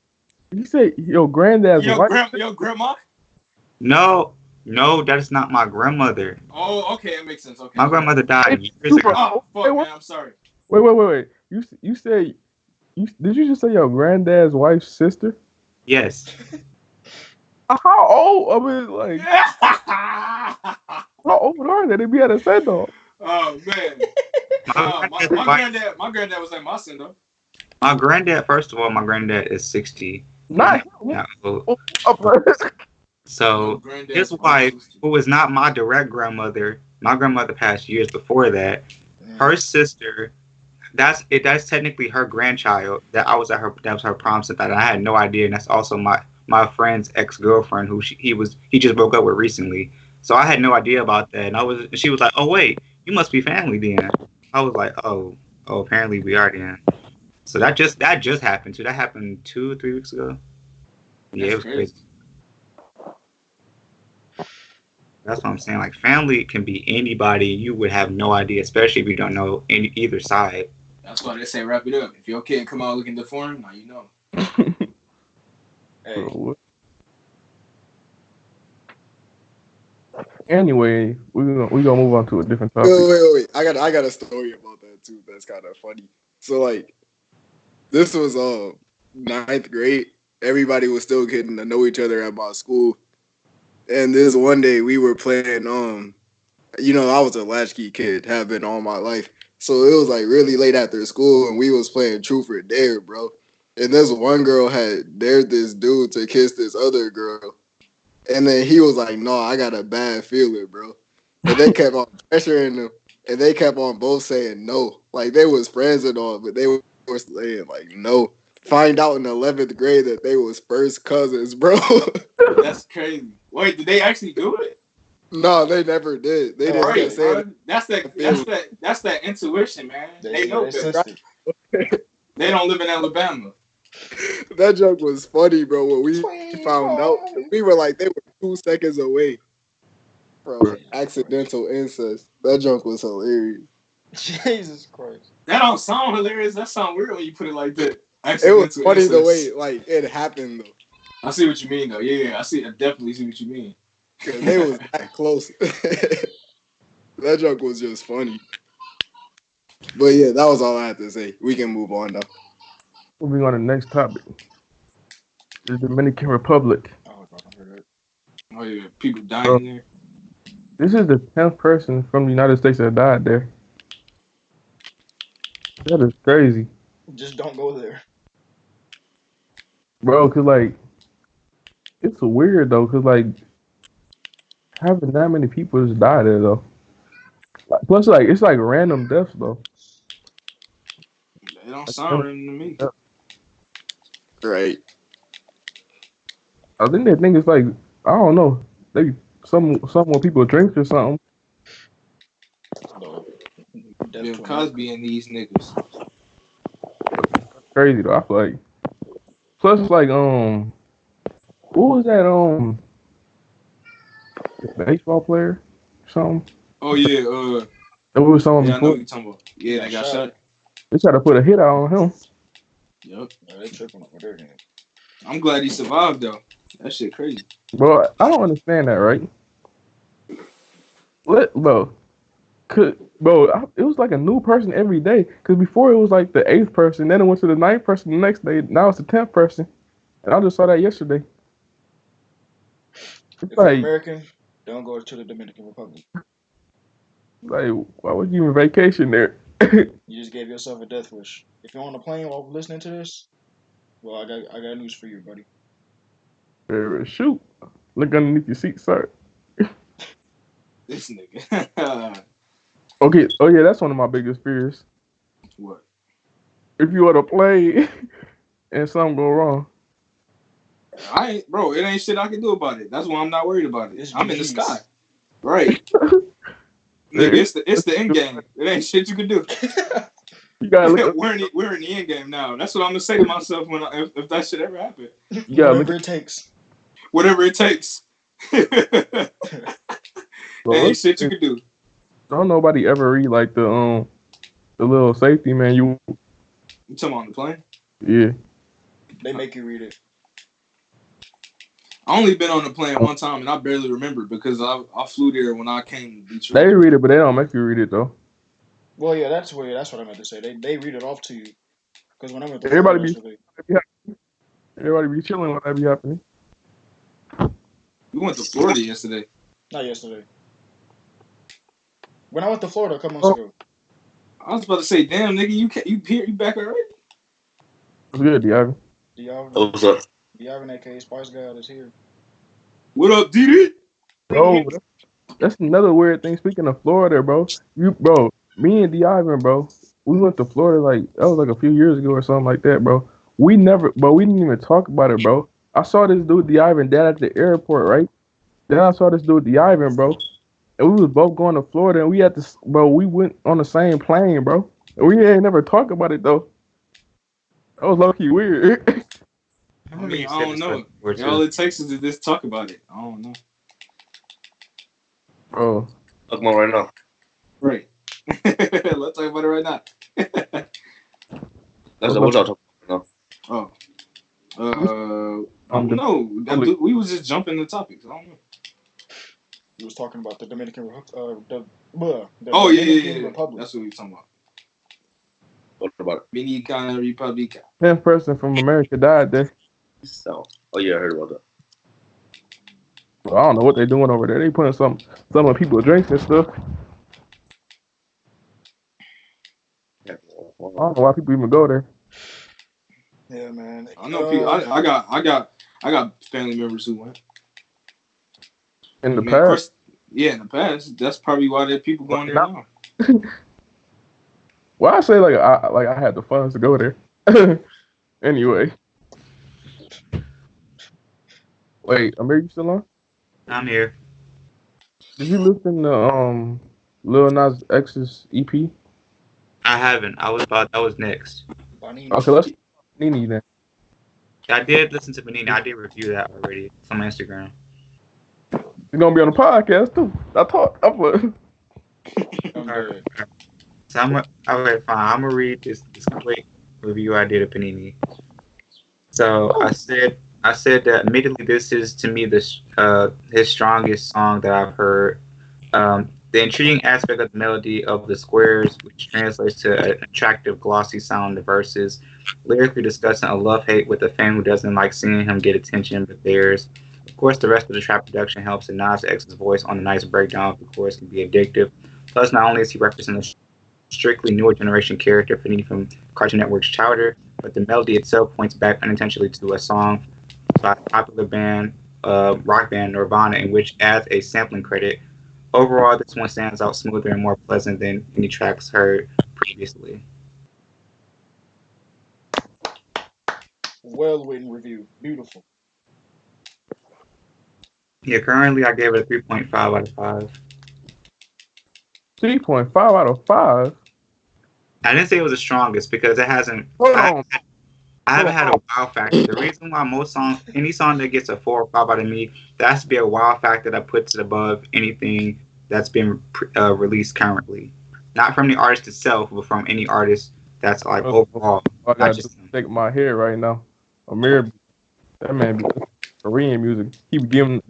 You say your granddad's wife? Yo, grandma. No, no, that's not my grandmother. Oh, okay, it makes sense. Okay, My okay. grandmother Hey, died years you ago. from? Oh Wait, fuck, man, I'm sorry. wait. You said did you just say your granddad's wife's sister? Yes, How old? I mean, like how old are they to be at a send off? Oh man, my nah, granddad's wife. my granddad was like my son though. My granddad, first of all, my granddad is 60. He's Not not him. that old. Oh, oh, Yo, So his granddad's white wife, sister. who was not my direct grandmother, my grandmother passed years before that. Mm. Her sister, that's it. That's technically her grandchild. That was her prom set. That I had no idea, and that's also my friend's ex girlfriend, who he just broke up with recently. So I had no idea about that, and she was like, "Oh wait, you must be family then." I was like, "Oh, apparently we are then." So that just happened too. That happened 2 3 weeks ago. Yeah, That's it was crazy. crazy. That's what I'm saying. Like family can be anybody. You would have no idea, especially if you don't know either side. That's why they say wrap it up. If your kid come out looking deformed, now you know. Hey, bro, anyway, we gonna move on to a different topic. wait. I got a story about that too. That's kind of funny. So like, this was ninth grade. Everybody was still getting to know each other at my school. And this one day we were playing. I was a latchkey kid, have been all my life. So it was like really late after school, and we was playing Truth or Dare, bro. And this one girl had dared this dude to kiss this other girl, and then he was like, "No, I got a bad feeling, bro." And they kept on pressuring him, and they kept on both saying no. Like they was friends and all, but they were saying like no. Find out in 11th grade that they was first cousins, bro. That's crazy. Wait, did they actually do it? No, they never did. They just kept Right, saying bro. That's that. that feeling. That's that intuition, man. they They yeah, know they better. sensed it. They don't live in Alabama. That joke was funny, bro. When we Sweet found out, home. we were like, they were 2 seconds away from Bro, accidental incest. That joke was hilarious. Jesus Christ. That don't sound hilarious. That sound weird when you put it like that. It was Accidental funny the way incest. like it happened though, I see what you mean, though. Yeah, I see. I definitely see what you mean. because they was that close. That joke was just funny. But yeah, that was all I had to say. We can move on now. moving on to the next topic. The Dominican Republic. Oh, I heard it. Oh yeah, people Bro, dying there. this is the 10th person from the United States that died there. That is crazy, Just don't go there. bro. Cause like it's weird though. Cause like having that many people just die there though. Plus, like it's like random deaths though. It don't Like, sound random right to me. deaths. Right. I think they think it's like I don't know. They some more people drink or something. No. Death Bill to America. Cosby and these niggas. Crazy though. I feel like plus like who was that baseball player? Something. Oh yeah, There was someone yeah, I know before. what you're talking about. He Yeah, got they got shot. shot. They tried to put a hit out on him. Yep. Yeah, they tripping over there. Then. I'm glad he survived though. That shit crazy. Bro, I don't understand that, right? Bro, it was like a new person every day. Cause before it was like the eighth person, then it went to the ninth person the next day. Now it's the 10th person, and I just saw that yesterday. It's If you're like, American, don't go to the Dominican Republic. like, why would you even vacation there? You just gave yourself a death wish. If you're on a plane while listening to this, well, I got news for you, buddy. Shoot. Look underneath your seat, sir. This nigga. Okay. Oh yeah, that's one of my biggest fears. What? If you on a plane and something go wrong, I ain't, bro. It ain't shit I can do about it. That's why I'm not worried about it. It's I'm in the sky, GG's. right? Nigga, it, it's the end game. It ain't shit you can do. you gotta look. Up, we're in the end game now. That's what I'm gonna say to myself when if that shit ever happen. you gotta look Whatever at it takes. Whatever it takes. Ain't the shit you can do. Don't nobody ever read like the little safety manual. You talking on the plane? Yeah. They make you read it. I only been on the plane one time and I barely remember because I flew there when I came to They Detroit. read it, but they don't make you read it though. Well, yeah, that's what I meant to say. They read it off to you. Because when I went to Florida Everybody be yesterday, everybody be chilling when that be happening. We went to Florida yesterday. not yesterday. When I went to Florida a couple months Oh, ago, I was about to say, damn nigga, you here? You back already? it's good, Diablo. Diavin, What's up? Diavin, aka Spice God, is here. What up, DD? Bro, that's another weird thing. Speaking of Florida, bro, me and Diablo, bro, we went to Florida like that was like a few years ago or something like that, bro. We didn't even talk about it, bro. I saw this dude Diablo dad at the airport, right? Then I saw this dude Diablo, bro. And we was both going to Florida, and we had to, bro. We went on the same plane, bro. And we ain't never talk about it though. That was low key weird. I I remember mean, you I said don't this story know. before And all too. it takes is to just talk about it. I don't know. Bro, Talk about right now. Right. Let's talk about it right now. That's what's what up? y'all talking about Oh. We I don't the know. public. We was just jumping the topics. I don't know. He was talking about the the Oh yeah, yeah, Dominican yeah. Republic. That's what we talking about. What about Dominicana Republica. 10th person from America died there. it? So, oh yeah, I heard about that. Well, I don't know what they're doing over there. They putting some of people drinks and stuff. Yeah, I don't know why people even go there. Yeah, man. I know people. I got family members who went. In I the mean, of past, course, yeah. In the past, that's probably why there are people but going there not. now. Well, I say like I had the funds to go there. Anyway, wait, Amir, you still on? I'm here. Did you listen to Lil Nas X's EP? I haven't. I was about. That was next. Panini. Okay, let's Nini then. I did listen to Benini. I did review that already. It's on my Instagram. You're gonna be on the podcast too. I thought I put. I'm All right. dead. So okay, fine. I'm gonna read this quick review I did of Panini. So I said that admittedly this is to me his strongest song that I've heard. The intriguing aspect of the melody of the squares, which translates to an attractive glossy sound in the verses, lyrically discussing a love hate with a fan who doesn't like seeing him get attention but theirs. Of course, the rest of the trap production helps, and Nas X's voice on a nice breakdown of the chorus can be addictive. Plus, not only is he representing a strictly newer generation character Fanini from Cartoon Network's Chowder, but the melody itself points back unintentionally to a song by popular rock band Nirvana, in which adds a sampling credit. Overall, this one stands out smoother and more pleasant than any tracks heard previously. Well written review. Beautiful. Yeah, currently I gave it a 3.5 out of 5. 3.5 out of 5. I didn't say it was the strongest because it hasn't. Hold I on, I hold haven't on, had hold a wow factor. The reason why any song that gets a 4 or 5 out of me, that has to be a wow factor that puts it above anything that's been released currently. Not from the artist itself, but from any artist that's like on. overall, All I not gotta do just is him. shake my head right now. Amir, that man be listening to Korean music. He be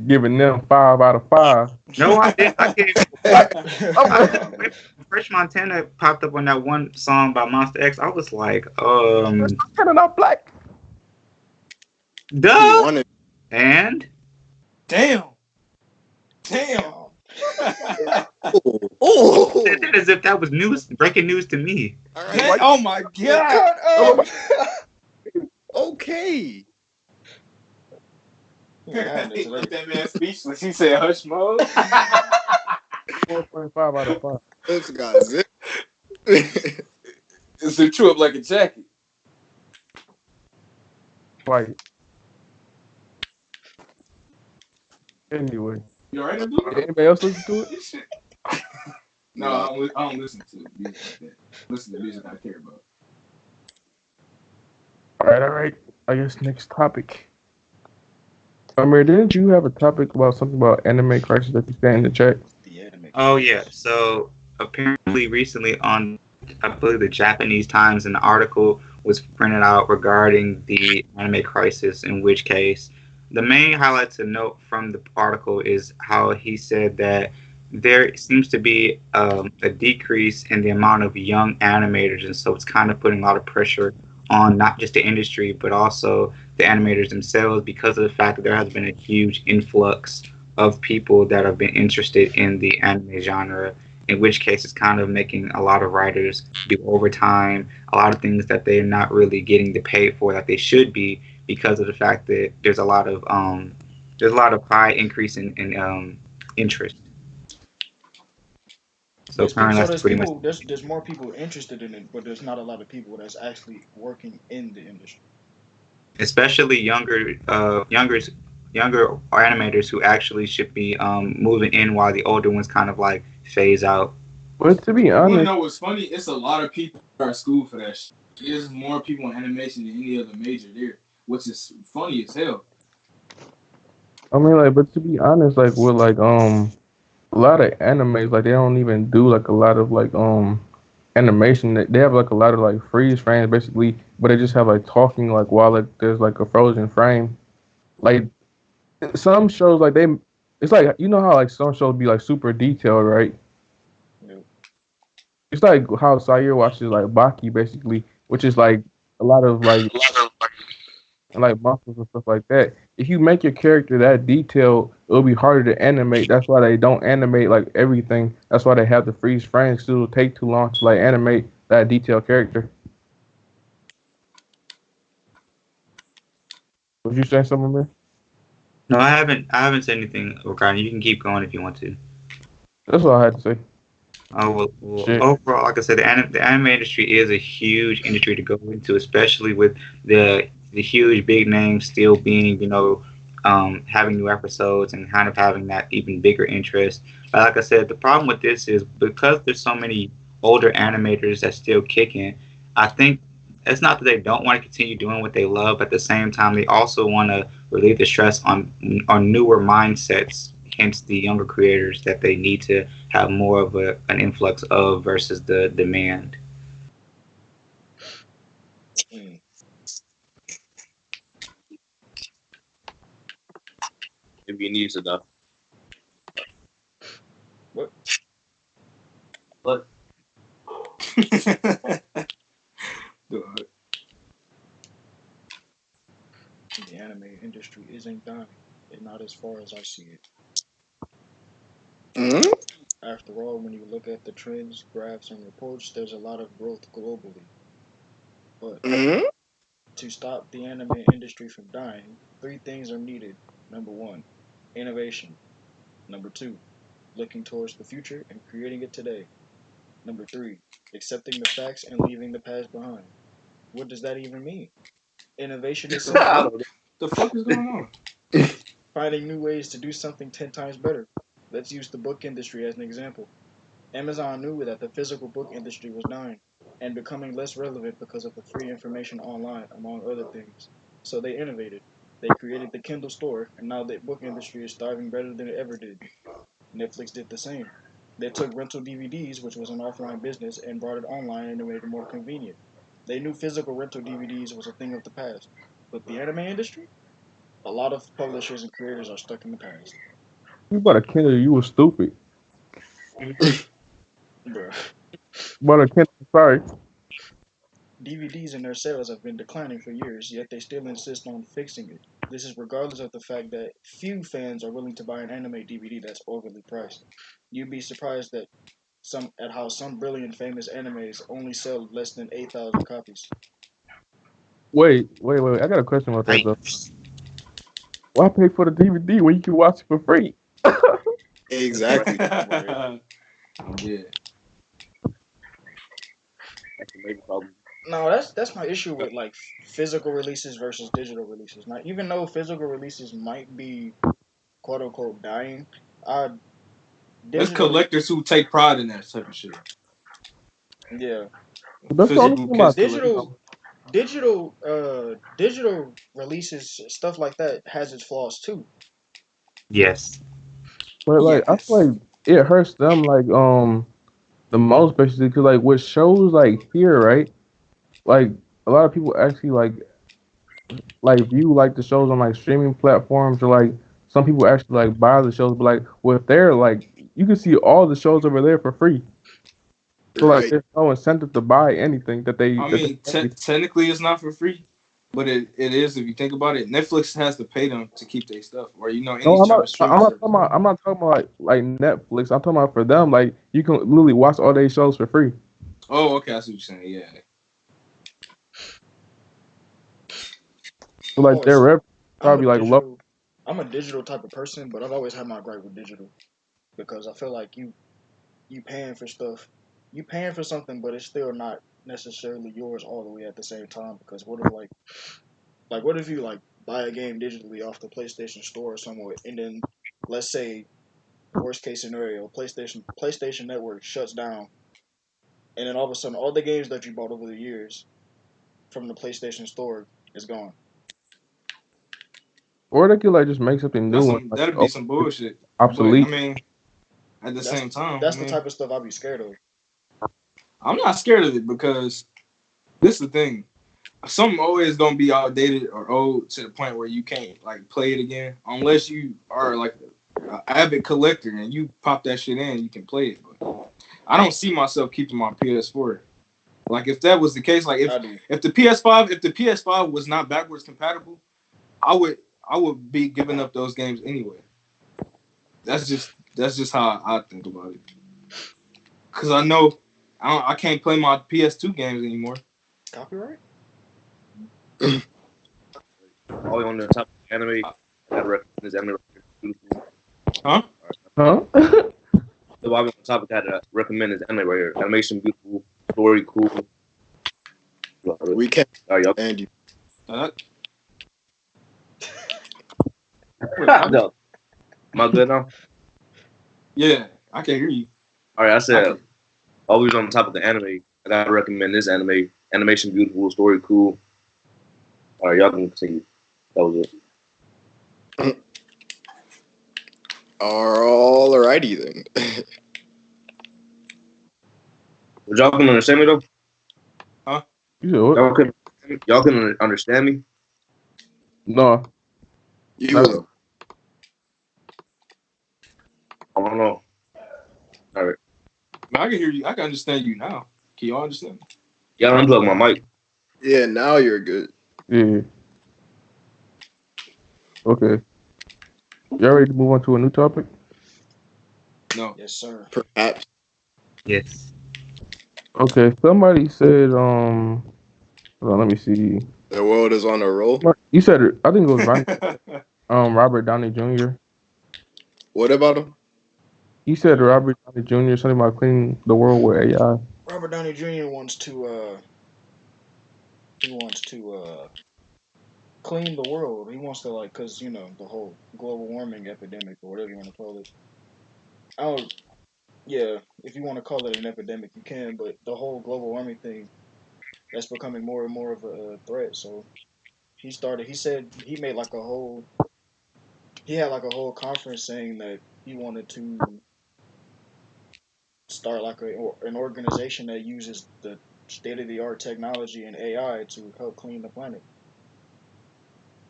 giving them 5 out of 5. No, I didn't. I gave. What? I was Nah, when Fresh Montana popped up on that one song by Monster X. I was like, Turning out black. He duh. wanted. And Damn. Damn. damn. Oh, oh, did as if that was news, breaking news to me. All right, That, why? oh my Well, god. Cut Oh, up. okay. You ain't having it He today. left that man speechless. He said, "Hush, mode." 4.5 out of 5. Lips got zip. It's the true up like a jacket. Like, anyway. You alright, dude? Anybody else listen to it? This shit. No, No. I don't listen to music like that. Listen to music I care about. All right. I guess next topic. Amir, didn't you have a topic about something about anime crisis that you said in the chat? The anime Oh yeah. crisis. So apparently, recently on I believe the Japanese Times, an article was printed out regarding the anime crisis. In which case, the main highlight to note from the article is how he said that there seems to be a decrease in the amount of young animators, and so it's kind of putting a lot of pressure on not just the industry but also the animators themselves because of the fact that there has been a huge influx of people that have been interested in the anime genre, in which case it's kind of making a lot of writers do overtime, a lot of things that they're not really getting the pay for that they should be because of the fact that there's a lot of high increase in interest. So currently So that's there's pretty much, people. There's more people interested in it, but there's not a lot of people that's actually working in the industry. especially younger animators who actually should be moving in while the older ones kind of like phase out. But to be You want to honest, know what's funny? It's a lot of people at our school for that shit. There's more people in animation than any other major there, which is funny as hell. I mean, like, but to be honest, like, with like, a lot of animes, like, they don't even do like a lot of like, animation. They have like a lot of like freeze frames basically, but they just have like talking like while like there's like a frozen frame. Like some shows, like it's like you know how like some shows be like super detailed, right? You know, It's like how Sire watches like Baki basically, which is like a lot of like and like muscles and stuff like that. If you make your character that detailed, it'll be harder to animate. That's why they don't animate like everything. That's why they have the freeze frames. 'Cause it'll take too long to like animate that detailed character. Was you saying something, man? No, I haven't said anything regarding. You can keep going if you want to. That's all I had to say. Oh well, Shit. overall, like I said, the anime industry is a huge industry to go into, especially with the huge big names still being, having new episodes and kind of having that even bigger interest. But like I said, the problem with this is because there's so many older animators that still kicking. I think it's not that they don't want to continue doing what they love, but at the same time, they also want to relieve the stress on newer mindsets. Hence, the younger creators that they need to have more of an influx of versus the demand. mm, Maybe you need enough. what But Dog. the anime industry isn't dying, and not as far as I see it. Mm-hmm. After all, when you look at the trends, graphs, and reports, there's a lot of growth globally. But Mm-hmm. to stop the anime industry from dying, three things are needed. Number one, innovation. Number two, looking towards the future and creating it today. Number three, accepting the facts and leaving the past behind. What does that even mean? Innovation is I simple. don't know. The fuck is going on? Finding new ways to do something 10 times better. Let's use the book industry as an example. Amazon knew that the physical book industry was dying and becoming less relevant because of the free information online, among other things. So they innovated. They created the Kindle store, and now the book industry is thriving better than it ever did. Netflix did the same. They took rental DVDs, which was an offline business, and brought it online and made it more convenient. They knew physical rental DVDs was a thing of the past. But the anime industry? A lot of publishers and creators are stuck in the past. You bought a Kindle, you was stupid. Bruh. Bought a Kindle, sorry. DVDs and their sales have been declining for years, yet they still insist on fixing it. This is regardless of the fact that few fans are willing to buy an anime DVD that's overly priced. You'd be surprised that at how some brilliant famous animes only sell less than 8,000 copies. Wait. I got a question about that though. Right. Why pay for the DVD when you can watch it for free? That's the Exactly. right. Yeah. That's a major problem. No, that's my issue with like physical releases versus digital releases. Now, even though physical releases might be quote unquote dying, uh, There's digital, collectors who take pride in that type of shit. yeah, That's the only Physical thing case about collectors. digital, digital releases stuff like that has its flaws too. Yes. but like I feel Yes. like it hurts them like the most basically because like with shows like here right like a lot of people actually like view like the shows on like streaming platforms or like some people actually like buy the shows but like with their like you can see all the shows over there for free so like Right. there's no incentive to buy anything I that mean, they pay. technically it's not for free, but it is if you think about it. Netflix has to pay them to keep their stuff, or any No, type of streaming service. I'm not talking about like Netflix. I'm talking about for them. Like you can literally watch all their shows for free. Oh, okay, I see what you're saying. Yeah, So I've like their always revenue I'm a probably like low. digital I'm a digital type of person, but I've always had my gripe with digital because I feel like you paying for stuff, you paying for something, but it's still not necessarily yours all the way at the same time. Because what if what if you like buy a game digitally off the PlayStation Store or somewhere, and then let's say worst case scenario, PlayStation Network shuts down, and then all of a sudden all the games that you bought over the years from the PlayStation Store is gone. Or they could like just make something new and like that'd be oh, some it's bullshit. But I obsolete. mean, at the That's same time, I that's the mean, type of stuff I'd be scared of. I'm not scared of it because this is the thing. Something always gonna be outdated or old to the point where you can't like play it again unless you are like an avid collector and you pop that shit in, you can play it. But I don't see myself keeping my PS4. Like if that was the case, like I do. if the PS5 was not backwards compatible, I would I would be giving up those games anyway. That's just how I think about it. Cause I know I can't play my PS2 games anymore. Copyright? While we're on the topic of anime, I gotta recommend this anime right here. Beautiful. Huh? All right. Huh? So while we're on the topic, I gotta recommend this anime right here. Animation beautiful, story cool. Love it. We can't All right, y'all. stand you. Uh, wait, I just No, am I good now? yeah, I can hear you. All right, I I said can. always on the topic of anime. I gotta recommend this anime. Animation beautiful, story cool. All right, y'all can continue. That was it. Alrighty then. But y'all can understand me though. Huh? You said what? Y'all can understand me. No, You not will. I don't know. All right, I can hear you. I can understand you now. Can y'all understand? y'all unplug my mic. Yeah, now you're good. yeah. Okay. Y'all ready to move on to a new topic? No. Yes, sir. Perhaps. Yes. Okay. Somebody said hold on, let me see. The world is on a roll. You said I think it was Ronnie, Robert Downey Jr. What about him? He said Robert Downey Jr. something about cleaning the world with AI. Robert Downey Jr. wants to clean the world. He wants to like cuz the whole global warming epidemic or whatever you want to call it. I don't yeah, if you want to call it an epidemic you can, but the whole global warming thing that's becoming more and more of a threat. So he said he had like a whole conference saying that he wanted to start like an organization that uses the state of the art technology and AI to help clean the planet,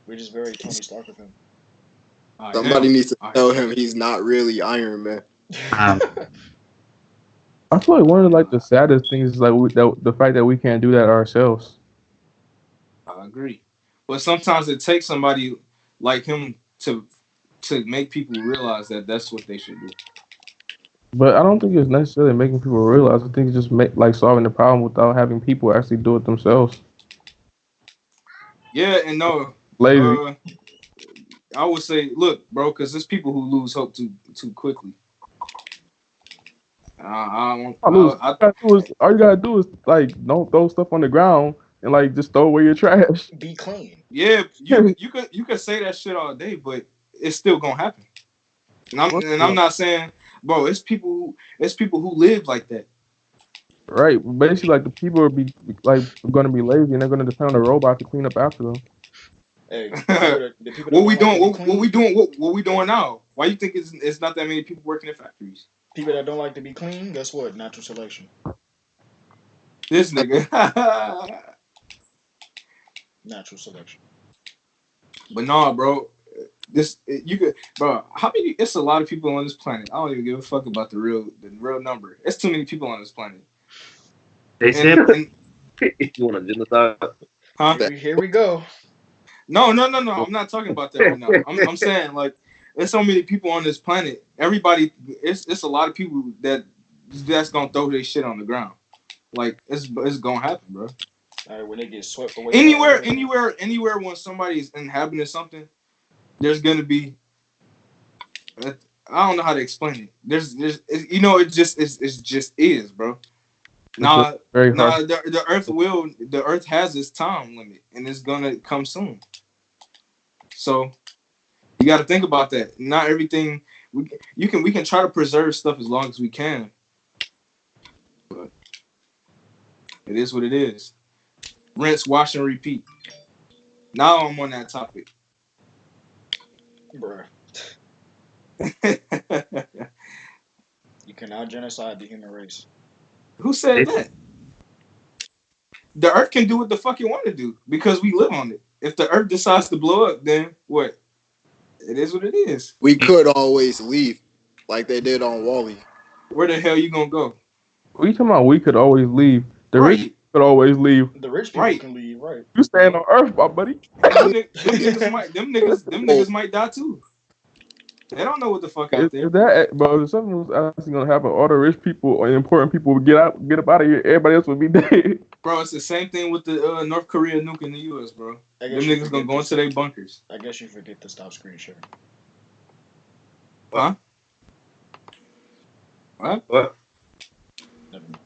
which is very Tony Stark of him. I Somebody am. needs to I tell am. him he's not really Iron Man. Um, I feel like one of like the saddest things is like the fact that we can't do that ourselves. I agree. But sometimes it takes somebody like him to make people realize that that's what they should do. But I don't think it's necessarily making people realize. I think it's just like solving the problem without having people actually do it themselves. Yeah, and no, Lazy. uh, I would say, look, bro, because there's people who lose hope too quickly. I lose. All you gotta do is like don't throw stuff on the ground and like just throw away your trash. Be clean. yeah, you could say that shit all day, but it's still gonna happen. And I'm not saying, bro, it's people who live like that. Right. Basically, like the people are be like gonna be lazy and they're gonna depend on the robot to clean up after them. Hey, the people that what we don't like doing? to be What we clean, doing? What we doing now? Why you think it's not that many people working in factories? people that don't like to be clean, guess what? Natural selection. This nigga. Natural selection. But nah, bro. You could, bro. How many? It's a lot of people on this planet. I don't even give a fuck about the real number. It's too many people on this planet. They said And You want to genocide? huh? Here we go. No. I'm not talking about that right now. I'm saying like there's so many people on this planet. Everybody, it's a lot of people that's gonna throw their shit on the ground. Like it's gonna happen, bro. All right, when they get swept away by Anywhere, everything. anywhere, anywhere when somebody's inhabiting something, there's gonna be. I don't know how to explain it. It just is, bro. It's a Nah, very harsh. nah. The Earth has its time limit, and it's gonna come soon. So you got to think about that. Not everything we can try to preserve stuff as long as we can, but it is what it is. Rinse, wash, and repeat. Now I'm on that topic. Bruh, you cannot genocide the human race. Who said they that? The Earth can do what the fuck it want to do because we live on it. If the Earth decides to blow up, then what? It is what it is. We could always leave, like they did on Wally. Where the hell you gonna go? We talking about we could always leave. The rich Right, could always leave. The rich people right. can leave, right? You staying on Earth, my buddy. And them niggas might die too. They don't know what the fuck out there. Bro, if something was actually gonna happen, all the rich people or important people would get up out of here. Everybody else would be dead. Bro, it's the same thing with the North Korea nuking the U.S., bro. I Them guess you niggas gonna forget go this. into their bunkers. I guess you forget to stop screen sharing. Huh? What? What? Never mind.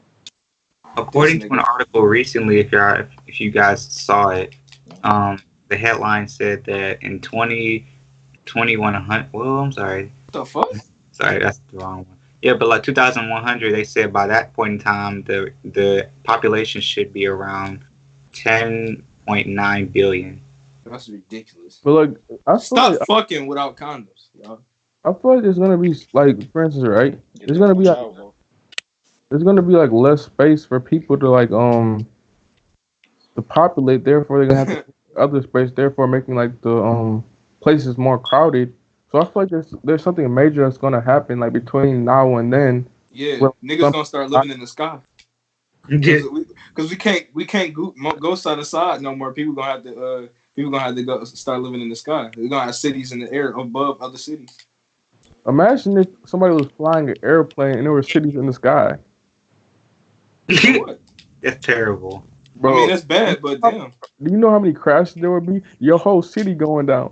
This according to an nigga. article recently, if you guys saw it, the headline said that in 2021, well, I'm sorry, What the fuck? that's the wrong one. Yeah, but like 2100, they said by that point in time, the population should be around 10.9 billion. That's ridiculous. But like, I feel Stop like fucking without condoms, y'all. I feel like there's gonna be like, for instance, right? Get There's them gonna on be like child vote. there's gonna be like less space for people to like to populate. Therefore, they're gonna have to other space. Therefore, making like the places more crowded. So I feel like there's something major that's gonna happen like between now and then. Yeah, Where niggas some gonna start living in the sky. Cause we can't go side to side no more. People gonna have to go start living in the sky. We're gonna have cities in the air above other cities. Imagine if somebody was flying an airplane and there were cities in the sky, So what? That's terrible. I mean, bro. that's bad, but damn. Do you know how many crashes there would be? Your whole city going down.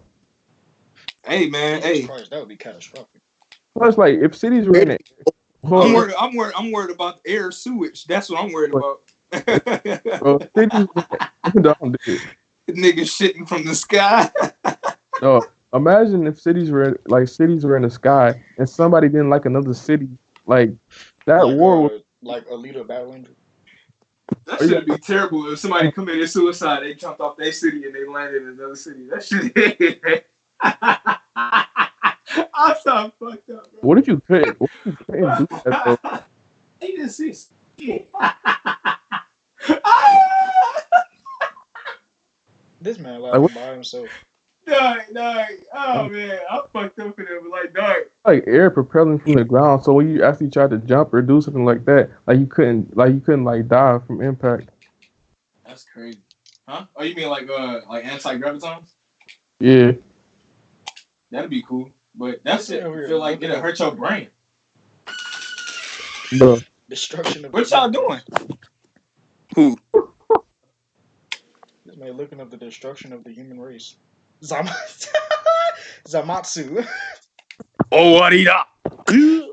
Hey man, Jesus hey. Christ, that would be catastrophic. Plus, like if cities were in it, I'm hold on, worried. I'm worried about air sewage. That's what I'm worried like, about. bro, cities were down there. Niggas shitting from the sky. No, imagine if cities were in the sky and somebody didn't like another city, like that Like war would. a leader battle injury. That Oh, yeah, should be terrible if somebody committed suicide. They jumped off their city and they landed in another city. That shit. I'm so fucked up, bro. what if you couldn't? What if you couldn't do that though? He just sees. This man Like what? laughing by himself. Dog. Oh man, I'm fucked up for that. But like, dog. Like air propelling from the ground. So when you actually tried to jump or do something like that, like you couldn't like die from impact. That's crazy. Huh? Oh, you mean like anti-gravitons? Yeah. That'd be cool. But that shit feel like it'll hurt your brain. Bro, Destruction of the What y'all human doing? race. Who? This man looking up the destruction of the human race. Zamatsu. Oh, what it up?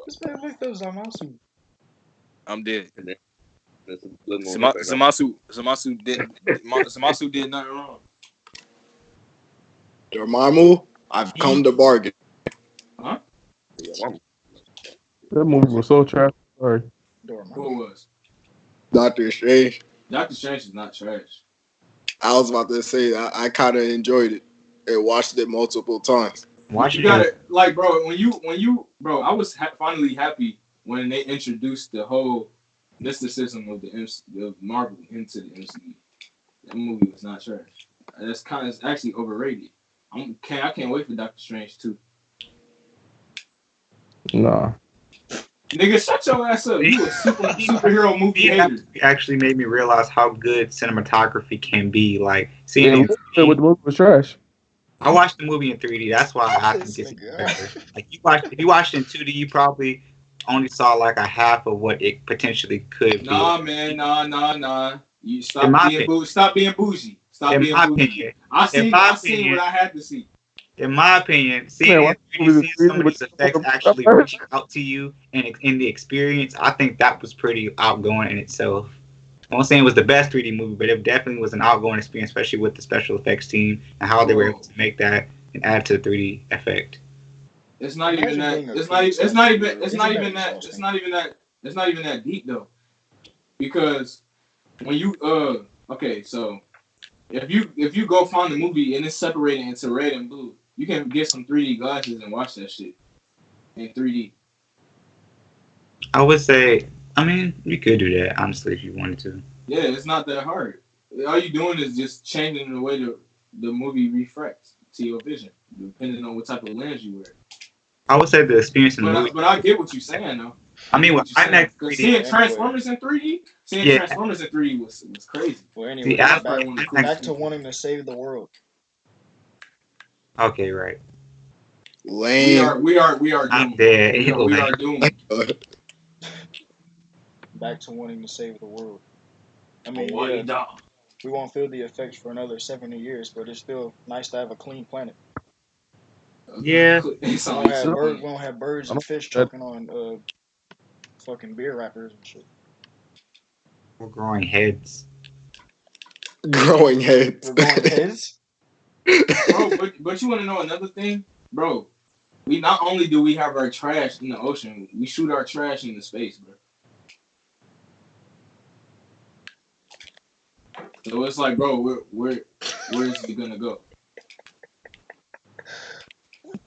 This man looked up Zamatsu. I'm dead. That's a little more effect. Zamasu did nothing wrong. Dormammu, I've come to bargain. Huh? Yeah, mama. that movie was so trash. Sorry. Who Dormammu. it was? Doctor Strange. Doctor Strange is not trash. I was about to say I kind of enjoyed it and watched it multiple times. You Watching it was gotta like, bro. Bro, I was finally happy when they introduced the whole mysticism of of Marvel into the MCU. That movie was not trash. That's kind of actually overrated. I can't wait for Doctor Strange too. Nah. Nigga, shut your ass up. You a superhero movie hater. actually made me realize how good cinematography can be. Like Yeah, seeing it in with 3D. the movie was trash. I watched the movie in 3D. That's why I think This it's even nigga. better. Like if you watched it in 2D, you probably only saw like a half of what it potentially could be. Nah, man, nah. You In stop my being opinion, bougie. Stop being bougie. Stop in being my bougie. opinion, in my I seen what opinion, I had to see. in my opinion, seeing Man, it watch in the 3D, movie seeing in some 3D, of but these effects actually reach out to you and in the experience, I think that was pretty outgoing in itself. I'm not saying it was the best 3D movie, but it definitely was an outgoing experience, especially with the special effects team and how they were able Bro, to make that and add to the 3D effect. it's not even Imagine that. being a critic slash reviewer. Isn't that exhausting? It's not even that deep though. Because when you okay, so if you go find the movie and it's separated into red and blue, you can get some 3D glasses and watch that shit in 3D. I would say, I mean, you could do that honestly if you wanted to. Yeah, it's not that hard. All you doing is just changing the way the movie refracts to your vision, depending on what type of lens you wear. I would say the experience in the movie. But I get what you're saying though. I I mean, get with what you're saying IMAX because 3D, seeing Anyway, Transformers in 3D, yeah, was crazy. well, see, anyways, I That's for probably back one of the IMAX. coolest back to things. wanting to save the world. Okay, right. Lame. We are I'm doomed. dead. We Like, are doomed. Back to wanting to save the world. I On mean, what yeah, he done. we won't feel the effects for another 70 years, but it's still nice to have a clean planet. yeah, It We sound won't like have so bird. funny. We won't have birds I and don't fish that choking on fucking beer wrappers and shit. we're growing heads. Growing heads. We're growing heads. Bro, but you wanna know another thing? Bro, we not only do we have our trash in the ocean, we shoot our trash into space, bro. So it's like, bro, where is it gonna go?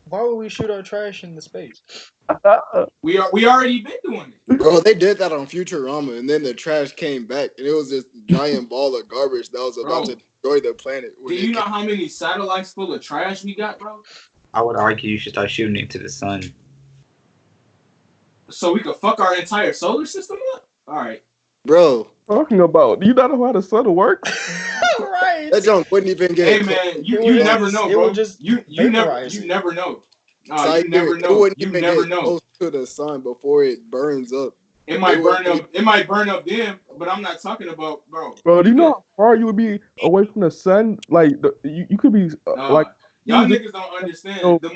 Why would we shoot our trash into space? We already been doing it. Bro, they did that on Futurama, and then the trash came back, and it was this giant ball of garbage that was about to Bro, destroy the planet do when you it know came. how many satellites full of trash we got, bro? I would argue you should start shooting into the sun. So we could fuck our entire solar system up? Alright. Bro, talking about? Do you not know how the sun works? Right. that junk wouldn't even Hey get close man, to It the would sun. never know, it would bro. just vaporize You it. never know. Nah, Sire, you never it know. wouldn't You even never get know. close to the sun before it burns up. It It might would burn be, up. It might burn up them, but I'm not talking about, bro. Bro, do You you know could. how far you would be away from the sun? Like you could be like Nah, y'all you just niggas don't understand. go. The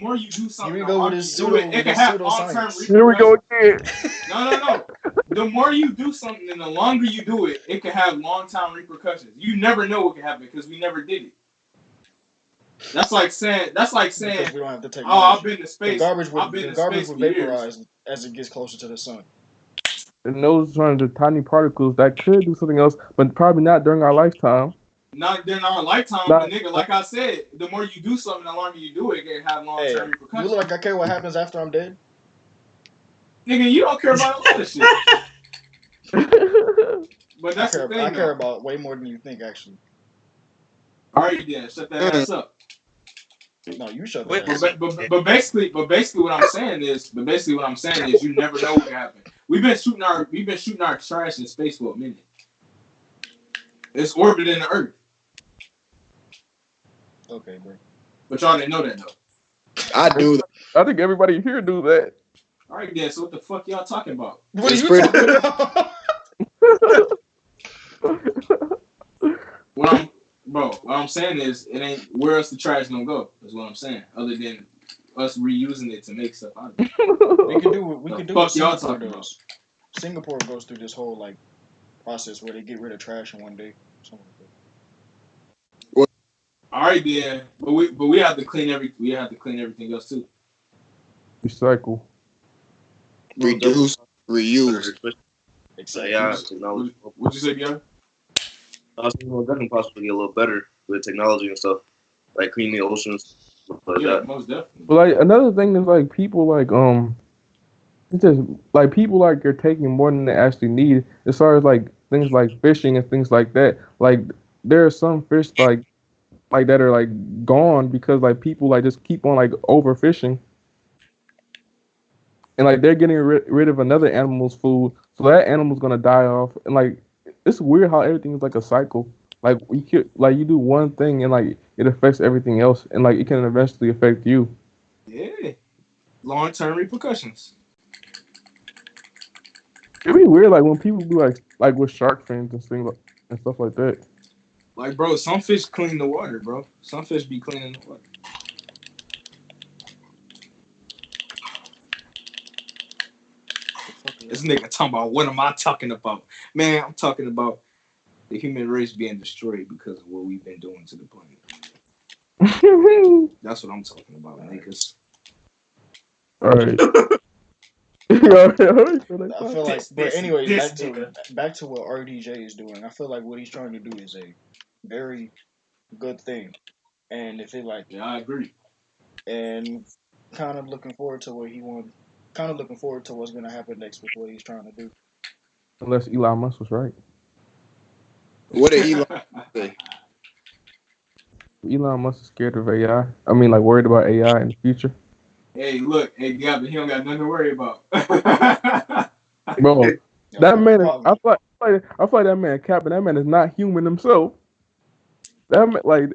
more you do Here something, we the go with longer his you do it, pseudo it with can his have long term pseudoscience. Here we go repercussions. again. No. The more you do something, and the longer you do it, it can have long time repercussions. You never know what can happen because we never did it. That's like saying. Because we don't have the Oh, I've technology. been to space. I've been The to garbage space would for years. vaporize as it gets closer to the sun. And those are the tiny particles that could do something else, but probably not during our lifetime. Not during our lifetime, but Not, nigga, like I said, the more you do something, the longer you do it, it can have long Hey, term you repercussions. look like I care what happens after I'm dead. Nigga, you don't care about a lot of shit. But that's the I thing, care though. about way more than you think, actually. All right, then shut that ass up. No, you shut that What? ass up. But basically, what I'm saying is, you never know what can happen. We've been shooting our trash in space for a minute. It's orbiting the Earth, Okay, bro. but y'all didn't know that though. I do that. I think everybody here knew that. All right, then. So what the fuck y'all talking about? What are It's you pretty. talking about? What I'm, bro. What I'm saying is, it ain't where else the trash gonna go. Is what I'm saying. Other than us reusing it to make stuff out of it. We could do what The what fuck y'all Singapore talking about? does. Singapore goes through this whole like process where they get rid of trash in one day. Something like that. What All right, then. But we have to clean everything else too. Recycle. Most definitely reduce, reuse. better, especially the Exactly. What AI you, technology. what you say, Gary? I was thinking most definitely possibly get a little better with technology and stuff, like cleaning the oceans, stuff like Yeah, that. most definitely. But like another thing is like people like it's just like people like are taking more than they actually need as far as like things like fishing and things like that. Like there are some fish like that are like gone because like people like just keep on like overfishing and like they're getting rid of another animal's food, so that animal's gonna die off. And like it's weird how everything is like a cycle. Like you could like you do one thing and like it affects everything else, and like it can eventually affect you. Yeah, long-term repercussions. It'd be weird like when people be like with shark fins and things like, and stuff like that. Like, bro, some fish clean the water, bro. Some fish be cleaning the water. The fuck is This that? nigga talking about what am I talking about? Man, I'm talking about the human race being destroyed because of what we've been doing to the planet. That's what I'm talking about, All right. niggas. All right. Yeah, yeah, so they I fine. feel like, This, but this, anyways, this nigga. back to what RDJ is doing. I feel like what he's trying to do is a very good thing, and if it like, Yeah, I agree. and kind of looking forward to what he want, kind of looking forward to what's gonna happen next with what he's trying to do. Unless Elon Musk was right. What did Elon say? Elon Musk is scared of AI. I mean, like worried about AI in the future. Hey, look, hey, Gavin, he don't got nothing to worry about. Bro, Yeah, that man is. probably. I feel like that man capping. That man is not human himself. That man, like,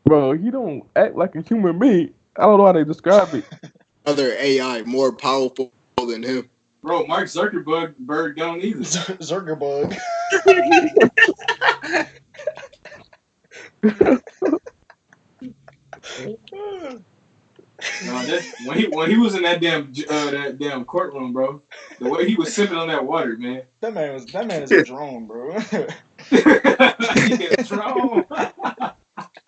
bro, he don't act like a human being. I don't know how they describe it. Other AI more powerful than him. Bro, Mark Zuckerberg Bird don't either. Zuckerbug. No, that when he was in that damn courtroom, bro. The way he was sipping on that water, man. That man is a drone, bro. He a drone.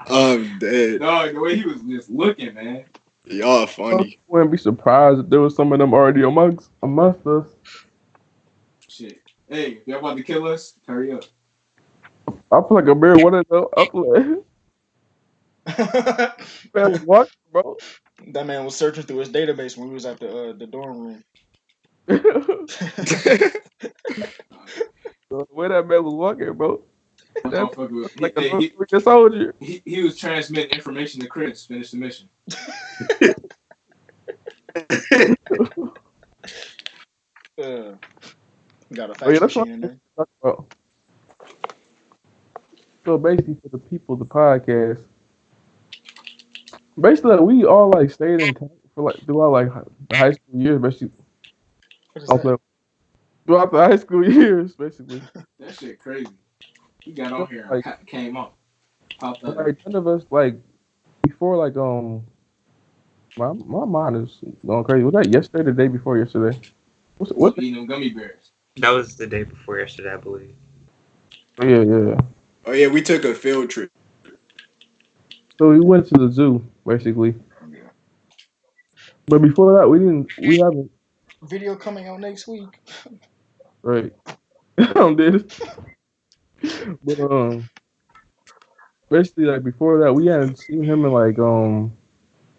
I'm dead. Dog, the way he was just looking, man. Y'all I funny. wouldn't be surprised if there was some of them already amongst us. Shit. Hey, if y'all about to kill us, hurry up. I feel like a bear. What is up? I feel like That man was walking, bro. man was searching through his database when we was at the dorm room. The way that man was walking, bro. That That motherfucker, like he, a hey, North Korean soldier. he was transmitting information to Chris. Finish the mission. uh, got a Oh yeah, fax that's what machine in I'm there. talking about. So basically, for the people, the podcast, basically, like, we all like stayed in touch for like throughout like the high school years, basically. What is I'm that? playing- Throughout the high school years, basically. That shit crazy. He got You on know, here and like, came out, popped up. like none of us like before like my mind is going crazy. Was that yesterday? The day before yesterday? What? Eating them gummy bears. That was the day before yesterday, I believe. Yeah, yeah. Oh yeah, we took a field trip. So we went to the zoo basically, Yeah. but before that we didn't. We haven't. Video coming out next week. Right. I did. But basically like before that we hadn't seen him in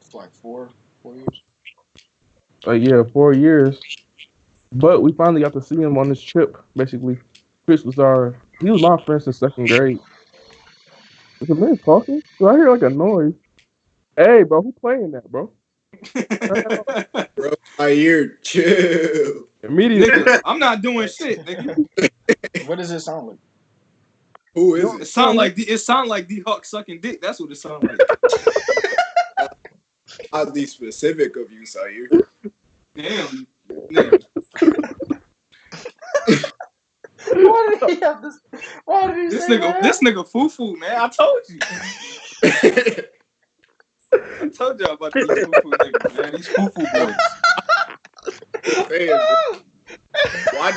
It's like 4 years. like yeah 4 years. But we finally got to see him on this trip. Basically, he was my friend since second grade. Is the man talking? Do I hear like a noise? Hey, bro, who playing that, bro? Turn that off Bro, my ear, chill. immediately. Nigga, I'm not doing shit, nigga. What does it sound like? Who You is don't, It it? you sound don't hear? like the Hawk sucking dick. That's what it sound like. Oddly specific of you, Sire. Damn, nigga. Why did he have this? Why did he say This that? nigga foo, man. I told you. I told y'all about these foo niggas, man. These foo boys. Just saying, bro. Why?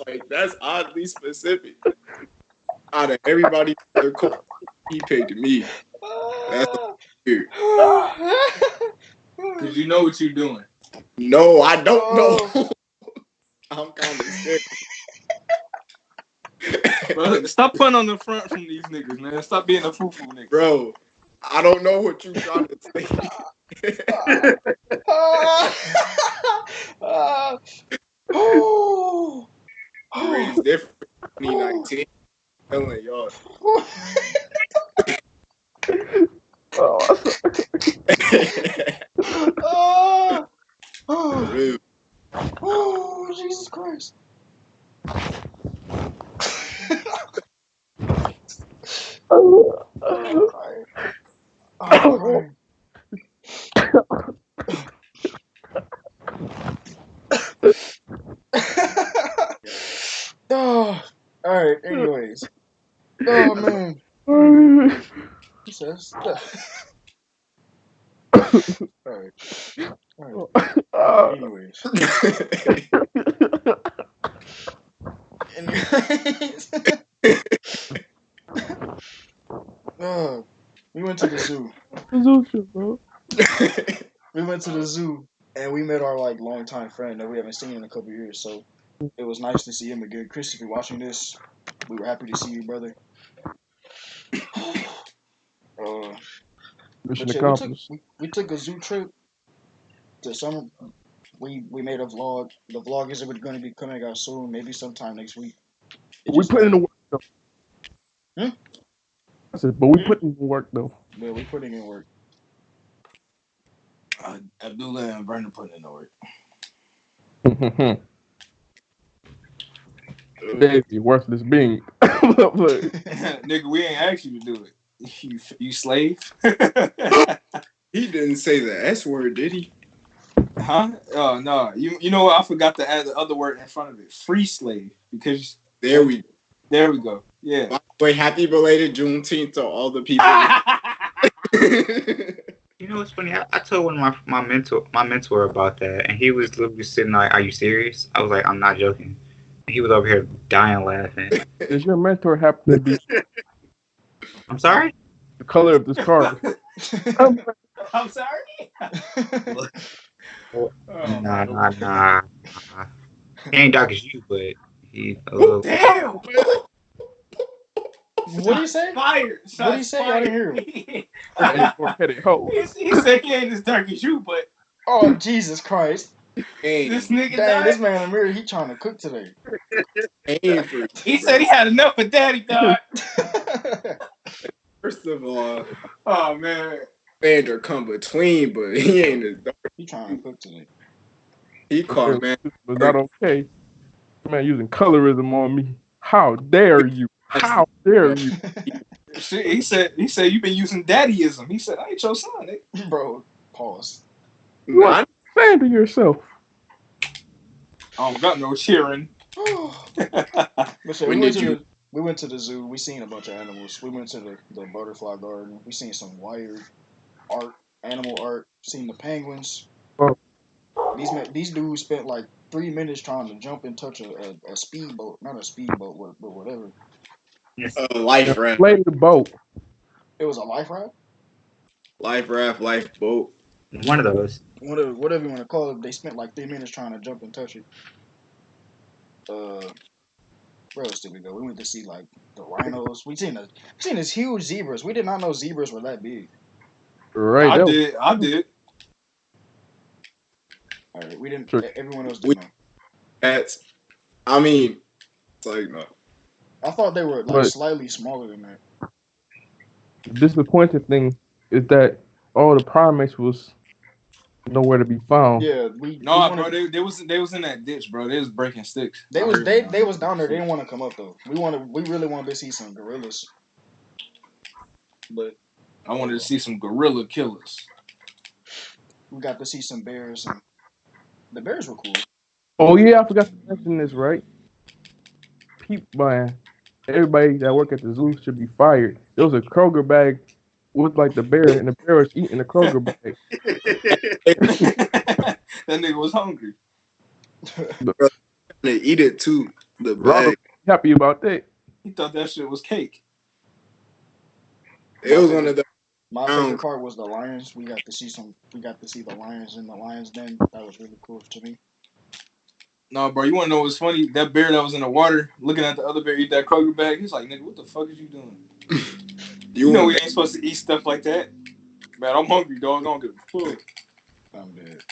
Like that's oddly specific. Out of everybody, their coach, he picked me. That's weird. Cause you know what you're doing. No, I don't know. Oh. I'm kind of scared. Bro, stop putting on the front from these niggas, man. Stop being a foo nigga. Bro, I don't know what you trying to say. Three is different. 2019. Telling y'all. Oh, For real. Oh, Jesus Christ. I'm crying. I'm crying. Oh, all right. Anyways. Oh man. He says. All right. All right. Anyways. Anyways. We went to the zoo. bro. We went to the zoo and we met our like longtime friend that we haven't seen in a couple years. So it was nice to see him again. Chris, if you're watching this, we were happy to see you, brother. Mission But yeah, accomplished. we took a zoo trip to some. We made a vlog. The vlog is going to be coming out soon, maybe sometime next week. It We just put in the hasn't. work though. Hmm? I said, but we put in the work though. But we're putting in work. Abdullah and Brandon putting in the work. Today's the worthless being. Nigga, we ain't asked you to do it. You slave? He didn't say the S word, did he? Huh? Oh no. You know what? I forgot to add the other word in front of it. Free slave. Because There we go. there we go. Yeah. By the way, happy belated Juneteenth to all the people. You know what's funny? I told one of my mentor about that, and he was literally sitting like, "Are you serious?" I was like, "I'm not joking." And he was over here dying laughing. Does your mentor happen to be I'm sorry. the color of this car? I'm sorry. Well, Oh, nah. He ain't dark as you, but he a oh, little. damn. What do you say? Fired. What do you Shots say? I didn't fired. hear him. Hey, headed hoe. He said he ain't as dark as you, but Oh Jesus Christ! this nigga Dang, this died. man Amir, he trying to cook today. Aim for you, He bro. said he had enough of daddy, dog. First of all, Oh man. Vander come between, but he ain't as dark. He trying to cook today. He called This man. was not okay. Man, using colorism on me. How dare you? How dare you? Shit, he said you've been using daddyism. He said I ain't your son, nigga. Bro, pause. You are Nah, saying to yourself. I don't got no cheering. But shit, when did you? we went to the zoo. We seen a bunch of animals. We went to the butterfly garden. We seen some wired art, animal art. Seen the penguins. Oh, These dudes spent like 3 minutes trying to jump and touch a speedboat, not a speedboat, but whatever. Life raft, play the boat. It was a life raft. lifeboat. One of those. Whatever you want to call it. They spent like 3 minutes trying to jump and touch it. Where else did we go? We went to see like the rhinos. We seen this huge zebras. We did not know zebras were that big. Right. I That was did. I did. All right, we didn't. true. Everyone else We didn't know. cats. I mean, it's like no. I thought they were like But slightly smaller than that, the disappointing thing is that all the primates was nowhere to be found. yeah, we No, bro, wanted. they was in that ditch, bro. They was breaking sticks. They I was heard. they was down there. They didn't want to come up though. We really wanted to see some gorillas, but I wanted to uh, see some gorilla killers. we got to see some bears, and the bears were cool. Oh yeah, I forgot to mention this. Right, people, man, everybody that work at the zoo should be fired. There was a Kroger bag with like the bear, and the bear was eating the Kroger bag. That nigga was hungry. The- Bro, they eat it too. The A lot of bag. happy about that. He thought that shit was cake. It my was one of favorite, the my favorite round. part was the lions. We got to see some. We got to see the lions in the lions den. That was really cool to me. No, bro, you wanna know what's funny? That bear that was in the water looking at the other bear eat that Kroger bag, he's like, nigga, what the fuck is you doing? You You know want we ain't supposed to eat stuff like that. Man, I'm hungry, dog. I don't give a fuck. I'm dead.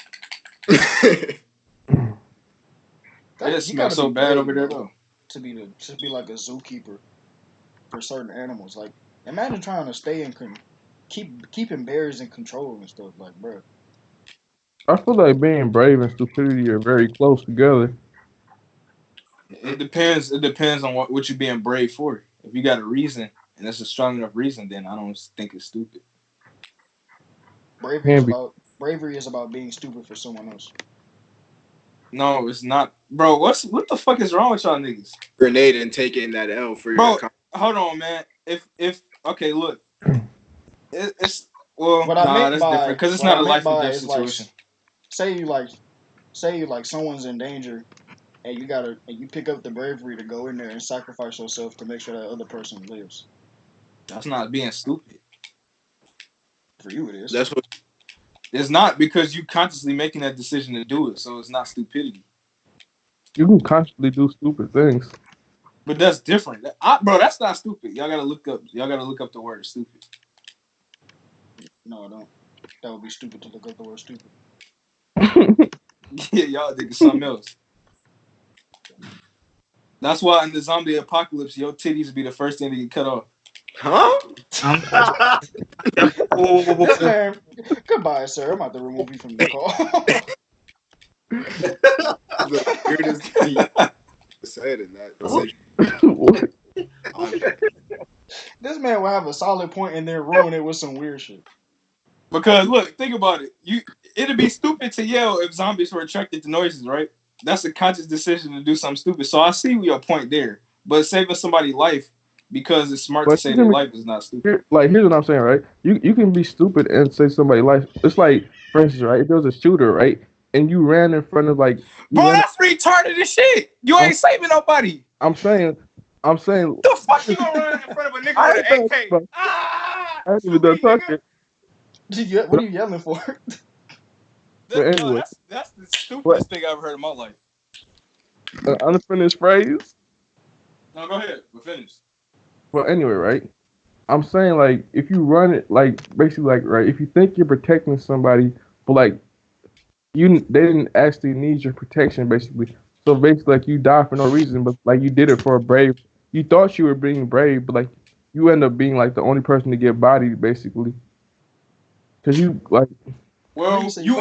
that? It You smells gotta be so bad over brave, there bro, though. to be like a zookeeper for certain animals. Like, imagine trying to stay in keeping bears in control and stuff. Like, bro, I feel like being brave and stupidity are very close together. It depends. It depends on what you're being brave for. If you got a reason and it's a strong enough reason, then I don't think it's stupid. bravery is Can be. about bravery is about being stupid for someone else. No, it's not, bro. What the fuck is wrong with y'all niggas, Grenade and taking that L for your bro? Hold on, man. If okay, look, it's well, nah, that's different because it's what I not a meant life or by death is like, situation. say you like say you like someone's in danger, and you pick up the bravery to go in there and sacrifice yourself to make sure that other person lives. That's not being stupid. For you, it is. That's what It's not because you consciously making that decision to do it, so it's not stupidity. You can constantly do stupid things. But that's different, bro. That's not stupid. Y'all gotta look up. Y'all gotta look up the word stupid. No, I don't. That would be stupid to look up the word stupid. Yeah, y'all think it's something else. That's why in the zombie apocalypse, your titties be the first thing to get cut off. huh? I'm sorry. Whoa, whoa, whoa, This whoa. man, goodbye, sir. I'm about to remove you from the call. The weirdest thing you said in that section. This man will have a solid point and then ruin it with some weird shit. Because look, think about it. It'd be stupid to yell if zombies were attracted to noises, right? That's a conscious decision to do something stupid. So I see your point there. But saving somebody's life because it's smart to But you save their can be life is not stupid. here's what I'm saying, right? You can be stupid and say somebody life. It's like, for instance, right? If there was a shooter, right, and you ran in front of like you Bro, ran. that's retarded as shit. You I'm ain't saving nobody. I'm saying I'm saying The fuck you gonna run in front of a nigga I with an ain't done, AK? bro. Ah, I ain't even shoot done me, nigga. talking. What But, are you yelling for? but Yo, anyway, that's the what stupidest thing I've ever heard in my life. unfinished phrase. No, go ahead. We're finished. Well, anyway, right? I'm saying like if you run it like basically like right, if you think you're protecting somebody, but like they didn't actually need your protection basically. So basically like you die for no reason, but like you did it for a brave. You thought you were being brave, but like you end up being like the only person to get bodied basically because you like What do you Well, say? you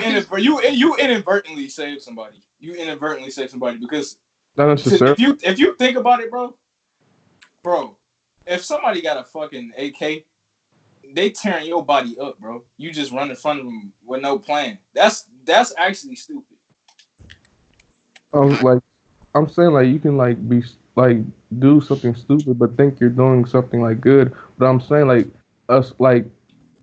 inadvertently saved somebody. You inadvertently saved somebody because not necessarily. if you think about it, bro, if somebody got a fucking AK, they tearing your body up, bro. You just run in front of them with no plan. That's actually stupid. Like I'm saying like you can like be like do something stupid, but think you're doing something like good. But I'm saying like us like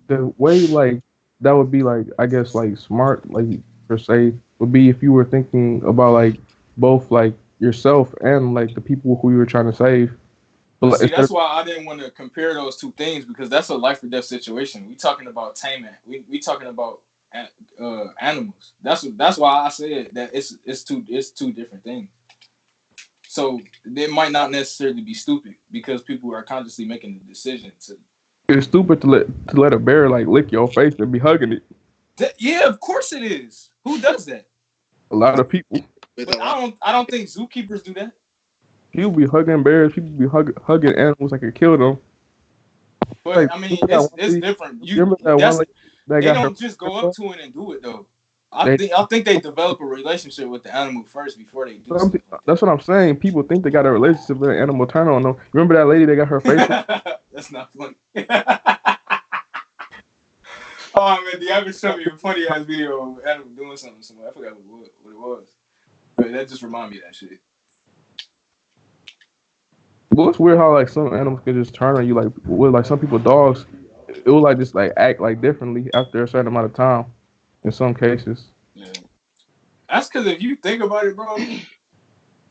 the way like that would be like I guess like smart like per se would be if you were thinking about like both like yourself and like the people who you were trying to save. But But like, see, instead that's why I didn't want to compare those two things because that's a life or death situation. We talking about taming. We talking about animals. That's why I said that it's two different things. So it might not necessarily be stupid because people are consciously making the decision to. it's stupid to let a bear like lick your face and be hugging it. Yeah, of course it is. Who does that? A lot of people With a But lot. I don't think zookeepers do that. people be hugging bears. People be hugging animals like it killed them. But Like I mean, remember that one it's lady? different. Remember that one That's lady that they got her don't face just go ripped up off? to it and do it though. They I think they develop a relationship with the animal first before they do stuff like That's what I'm saying. People think they got a relationship with an animal. Turn on them. Remember that lady that got her face ripped? that. That's not funny. Oh man, the ever showed me a funny ass video of Adam doing something to somebody. I forgot what it was. But that just reminded me of that shit. Well, it's weird how like some animals can just turn on you. Like with like some people dogs, it will like just like act like differently after a certain amount of time. In some cases, Yeah, That's because if you think about it, bro,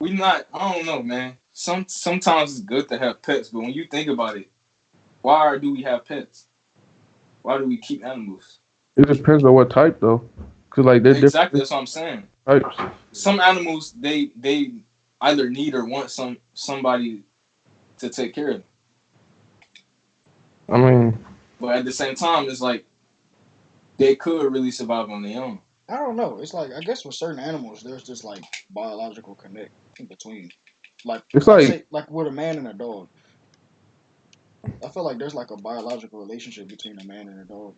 we not. I don't know, man. Sometimes it's good to have pets, but when you think about it, why do we have pets? Why do we keep animals? it depends on what type though, because like they're Exactly, different that's what I'm saying. types. Some animals they either need or want somebody to take care of them, I mean, but at the same time, it's like they could really survive on their own. I don't know. It's like I guess with certain animals, there's just like biological connect in between. it's Like like say like with a man and a dog. I feel like there's like a biological relationship between a man and a dog.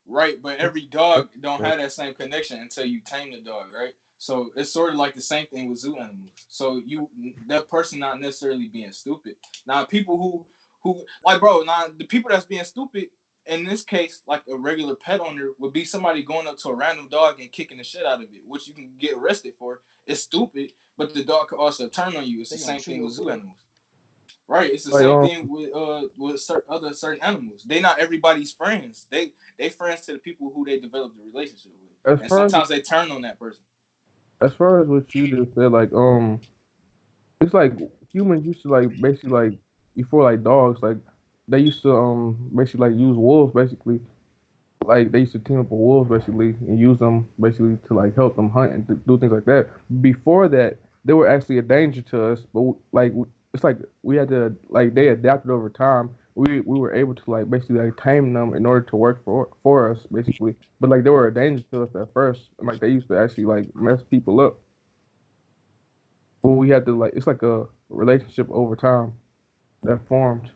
Right, but every dog don't have that same connection until you tame the dog, right? So it's sort of like the same thing with zoo animals. So that person not necessarily being stupid. Now people who like bro, now the people that's being stupid in this case, like a regular pet owner would be somebody going up to a random dog and kicking the shit out of it, which you can get arrested for. It's stupid, but the dog could also turn on you. It's the They gonna same chew thing your with zoo foot up. animals. Right, it's the like same thing with certain animals. They not everybody's friends. They friends to the people who they developed a relationship with, as and far as sometimes they turn on that person. what you just said, like it's like humans used to like basically like before like dogs like they used to basically like use wolves basically like they used to team up with wolves basically and use them basically to like help them hunt and do things like that. Before that, they were actually a danger to us, but like it's like we had to like they adapted over time. We were able to like basically like tame them in order to work for us basically. But like they were a danger to us at first, and like they used to actually like mess people up. But we had to like it's like a relationship over time that formed.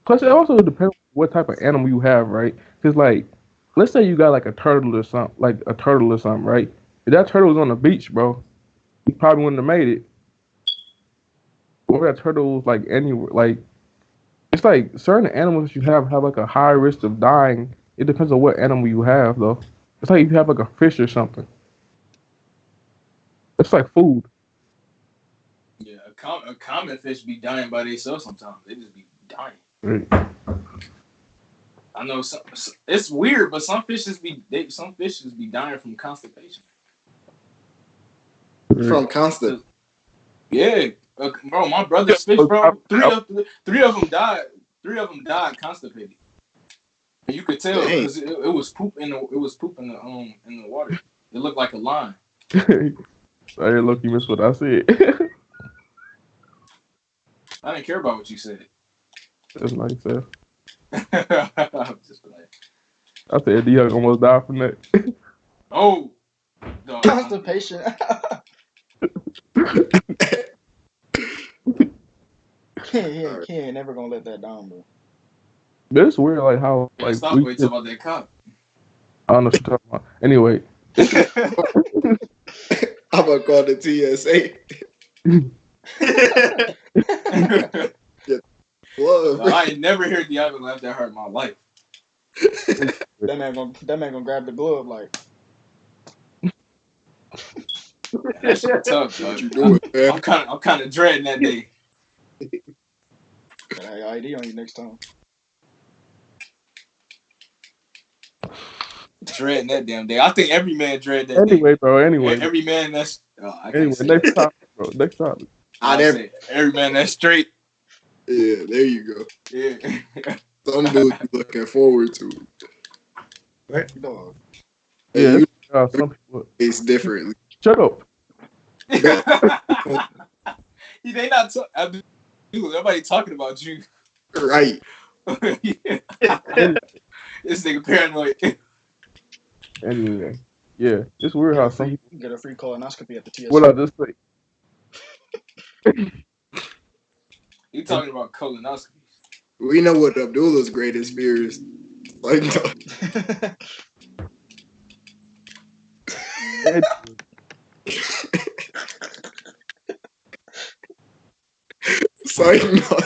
Plus, it also depends what type of animal you have, right? Because like, let's say you got like a turtle or something, right? If that turtle was on the beach, bro, you probably wouldn't have made it. Or that turtle was like anywhere, like it's like certain animals you have like a high risk of dying. It depends on what animal you have, though. It's like if you have like a fish or something. It's like food. Yeah, a common fish be dying by themselves sometimes. They just be dying. Right. I know it's weird, but some fishes be dying from constipation. Right. From constant. 'Cause, yeah, bro, my brother's fish, bro, three of them died. Three of them died constipated. And you could tell Dang. because it was poop in the water. It looked like a line. I didn't look. You missed what I said. I didn't care about what you said. That's nice. I'm just like, I said D almost died from that. oh, dog, Constipation. All right. He ain't never gonna let that down, bro. But it's weird, like how man, like stop we waiting just about that cop. I don't know what you're talking about. Anyway, it's I'm gonna call the TSA. Get blood, bro. I ain't never heard the other laugh that hurt in my life. That man gonna grab the glove like Man, that shit tough, What dog. you doing, man? I'm kind of dreading that day. gotta have your ID on you next time. Dreading that damn day. I think every man dread that day. anyway, bro. Anyway, Every man that's I can't anyway. say Next that. topic, bro. Next topic. No, I I'm never. saying every man that's straight. Yeah, there you go. Yeah. Some dudes be looking forward to it. What? Dog. And Yeah, you some people. taste differently. Shut up. Bro, They not dude, nobody talking about you. right. Anyway, This nigga paranoid. anyway, yeah, it's weird how some people. Get a free colonoscopy at the What I TSA. just say. You And, talking about colonoscopies. We know what Abdullah's greatest fear is. Like, and it's like, no.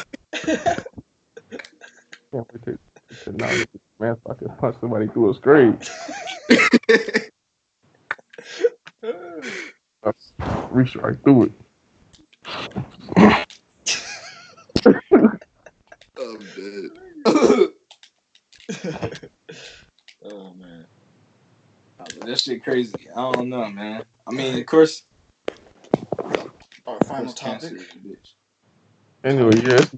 man, if I could punch somebody through a screen, I reach right through I'm dead. Oh man. That shit crazy. I don't know, man. I mean, of course, Our of final course, cancer topic. is a bitch. it. Anyway, Kanye. yes,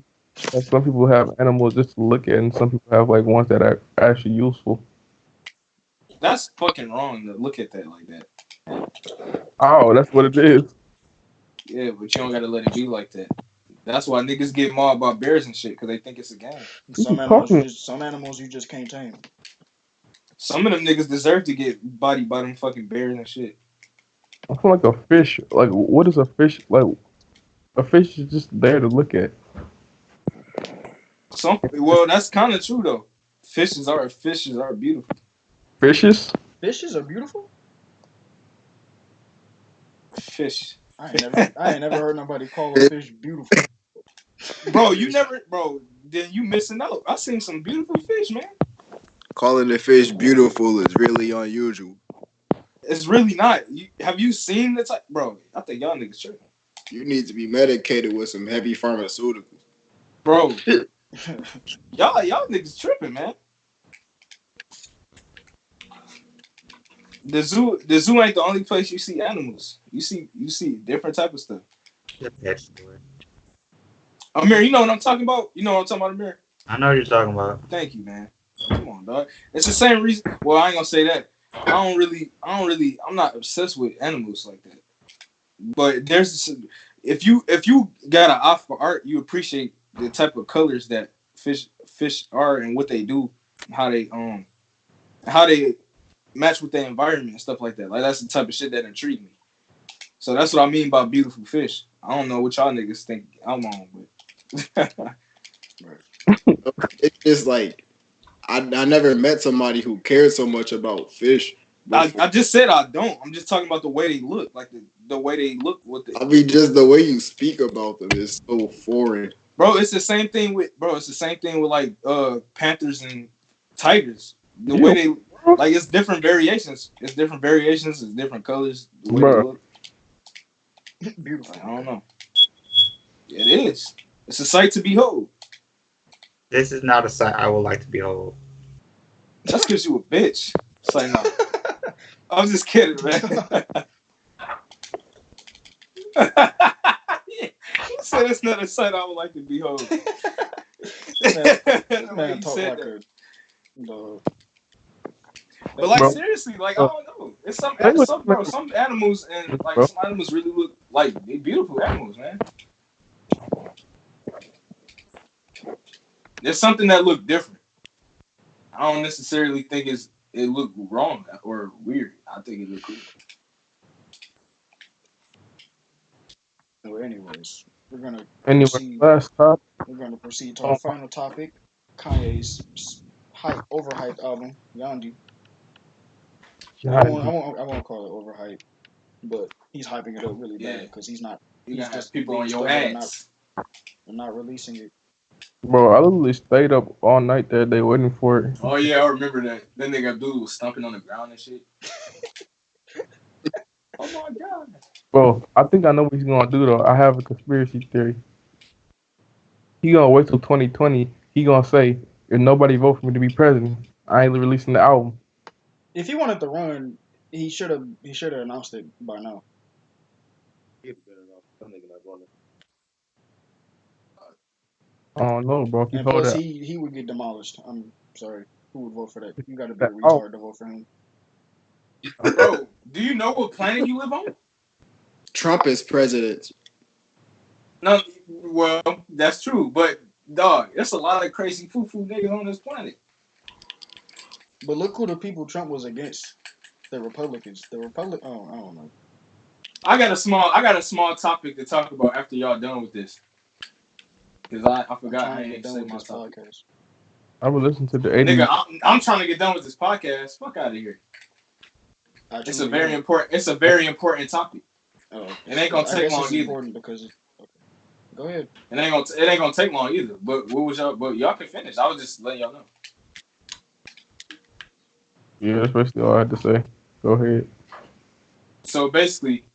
some people have animals just to look at, and some people have like ones that are actually useful. That's fucking wrong to look at that like that. Oh, that's what it is. Yeah, but you don't gotta let it be like that. That's why niggas get mauled by bears and shit because they think it's a game. What you talking? Some animals you just can't tame. Some of them niggas deserve to get bodied by them fucking bears and shit. I feel like a fish. Like, what is a fish? Like, a fish is just there to look at. Well, that's kind of true though. Fishes are beautiful. Fishes? Fishes are beautiful. Fish, I ain't never heard nobody call a fish beautiful. bro. You never, bro. Then you missing out. I seen some beautiful fish, man. Calling the fish beautiful is really unusual. It's really not. Have you seen the type, bro? I think y'all niggas tripping, You need to be medicated with some heavy pharmaceuticals. bro. Y'all niggas tripping, man. The zoo ain't the only place you see animals. You see different type of stuff. The pet store. Amir, you know what I'm talking about? You know what I'm talking about, Amir? I know what you're talking about. Thank you, man. Come on, dog. It's the same reason. Well, I ain't gonna say that. I'm not obsessed with animals like that. But if you got an eye for art, you appreciate the type of colors that fish are and what they do, how they how they match with the environment and stuff like that. Like that's the type of shit that intrigue me. So that's what I mean by beautiful fish. I don't know what y'all niggas think I'm on, but Right. It's just like I never met somebody who cared so much about fish before. I just said I don't. I'm just talking about the way they look, like the way they look with it. I mean, just the way you speak about them is so foreign. Bro, it's the same thing with like panthers and tigers. The way Yeah, they bro. like it's different variations. It's different variations, it's different colors, the way they Bro, look. Like, Beautiful. I don't know. It is. It's a sight to behold. This is not a sight I would like to behold. That's because you a bitch. It's like no. I'm just kidding, man. You said it's not a sight I would like to behold. This The way man you talk said like that. a no. But That's like bro, crazy. seriously, like I bro. don't know. It's some Hey, some listen, bro, some animals and like bro. some animals really look like they beautiful animals, man. There's something that look different. I don't necessarily think it look wrong or weird. I think it look cool. So, anyways, we're gonna Anyway, proceed. last topic. We're gonna proceed to our Um, final topic. Kanye's overhyped album, Yandi. Yandi. I won't call it overhyped, but he's hyping it up really bad Yeah, because he's not. you He's gotta have just people on being your stubborn ass. and not releasing it. Bro, I literally stayed up all night that day waiting for it. Oh yeah, I remember that. Then they got dude was stomping on the ground and shit. Oh my god. Bro, I think I know what he's gonna do though. I have a conspiracy theory. He gonna wait till 2020. He gonna say, if nobody vote for me to be president, I ain't releasing the album. If he wanted to run, he should have announced it by now. He'd been enough. That nigga not going I don't know, bro. If he And hold plus, that, he would get demolished. I'm sorry. Who would vote for that? You got to be a that album, retard to vote for him. Bro, do you know what planet you live on? Trump is president. No, well, that's true, but dog, there's a lot of crazy foo-foo niggas on this planet. But look who the people Trump was against. The Republicans. Oh, I don't know. I got a small topic to talk about after y'all done with this. Cause I I'm forgot trying I to get ain't done say with my this topic. podcast. I would listen to the Nigga, 80s. I'm trying to get done with this podcast. Fuck out of here. I It's a truly very am. important. It's a very important topic. Oh, It ain't gonna I take guess long it's either. important because. Okay. Go ahead. It ain't gonna take long either. But what was y'all? But y'all can finish. I was just letting y'all know. Yeah, that's basically all I had to say. Go ahead. So basically,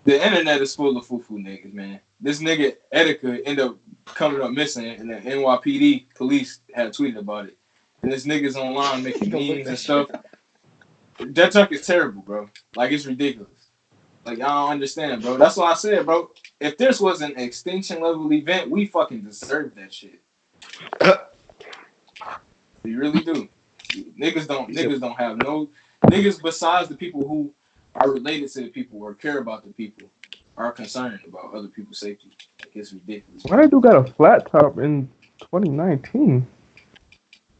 the internet is full of foo-foo niggas, man. This nigga Etika ended up coming up missing, and the NYPD police had tweeted about it. And this nigga's online making Go look memes and that shit stuff. That junk is terrible, bro. Like, it's ridiculous. Like, I don't understand, bro. That's why I said, bro, if this was an extinction level event, we fucking deserve that shit. We really do. Yep. Niggas don't have no niggas besides the people who are related to the people or care about the people are concerned about other people's safety. Like, it's ridiculous, Why bro. they do got a flat top in 2019?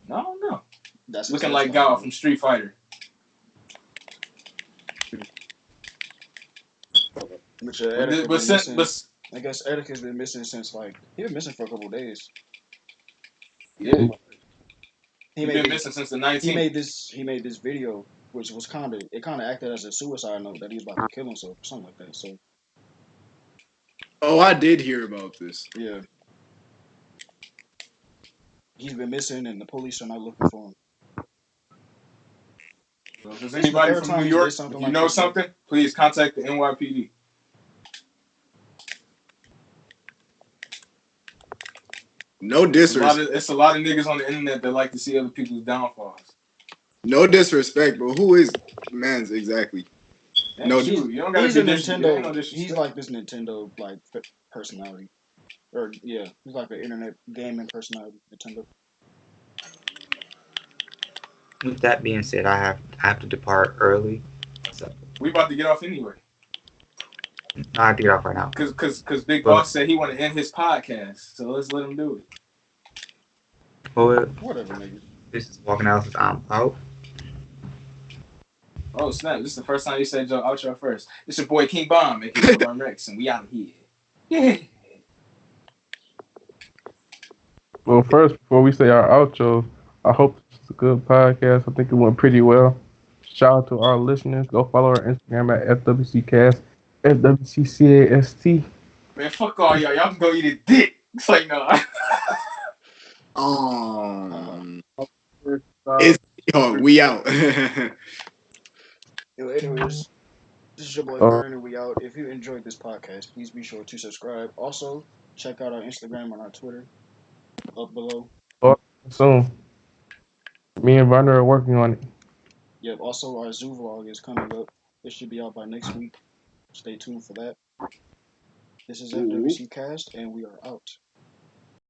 I don't know. That's his Looking like hairstyle, Gal bro. from Street Fighter. But But this, Etika but, been since, missing. but I guess Etika's been missing since like he been missing for a couple of days. yeah, He he made been this. missing since the He 19th. made this. He made this video, which was kind of acted as a suicide note that he was about to kill himself or something like that. So Oh, I did hear about this. yeah, he's been missing, and the police are not looking for him. So if there's This is the anybody third from New time he did York, something if you like know this, bro. something, please contact the NYPD. No disrespect. It's a lot of niggas on the internet that like to see other people's downfalls. No disrespect, but who is man's exactly? Ain't No. He's you. You don't gotta he's a be There ain't no Nintendo. He's disrespect. like this Nintendo like personality, or yeah, he's like an internet gaming personality. Nintendo. With that being said, I have to depart early, so We about to get off anyway. I have to get off right now. Cause Big But Boss said he want to end his podcast, so let's let him do it. well, Whatever, nigga. this is walking out. I'm out. Oh snap! This is the first time you said your outro first. It's your boy King Bomb, aka Run Rex, and we out here. Yeah. Well, first, before we say our outro, I hope this is a good podcast. I think it went pretty well. Shout out to our listeners. Go follow our Instagram at FWC Cast, FWCCAST. Man, fuck all y'all. Y'all can go eat a dick. It's like no. Um, Uh, it's we out. Anyways, this is your boy uh, Vern, and we out. If you enjoyed this podcast, please be sure to subscribe. Also, check out our Instagram and our Twitter up below. soon. Me and Varner are working on it. Yep. Also, our zoo vlog is coming up. It should be out by next week. Stay tuned for that. This is Ooh. FWC Cast, and we are out.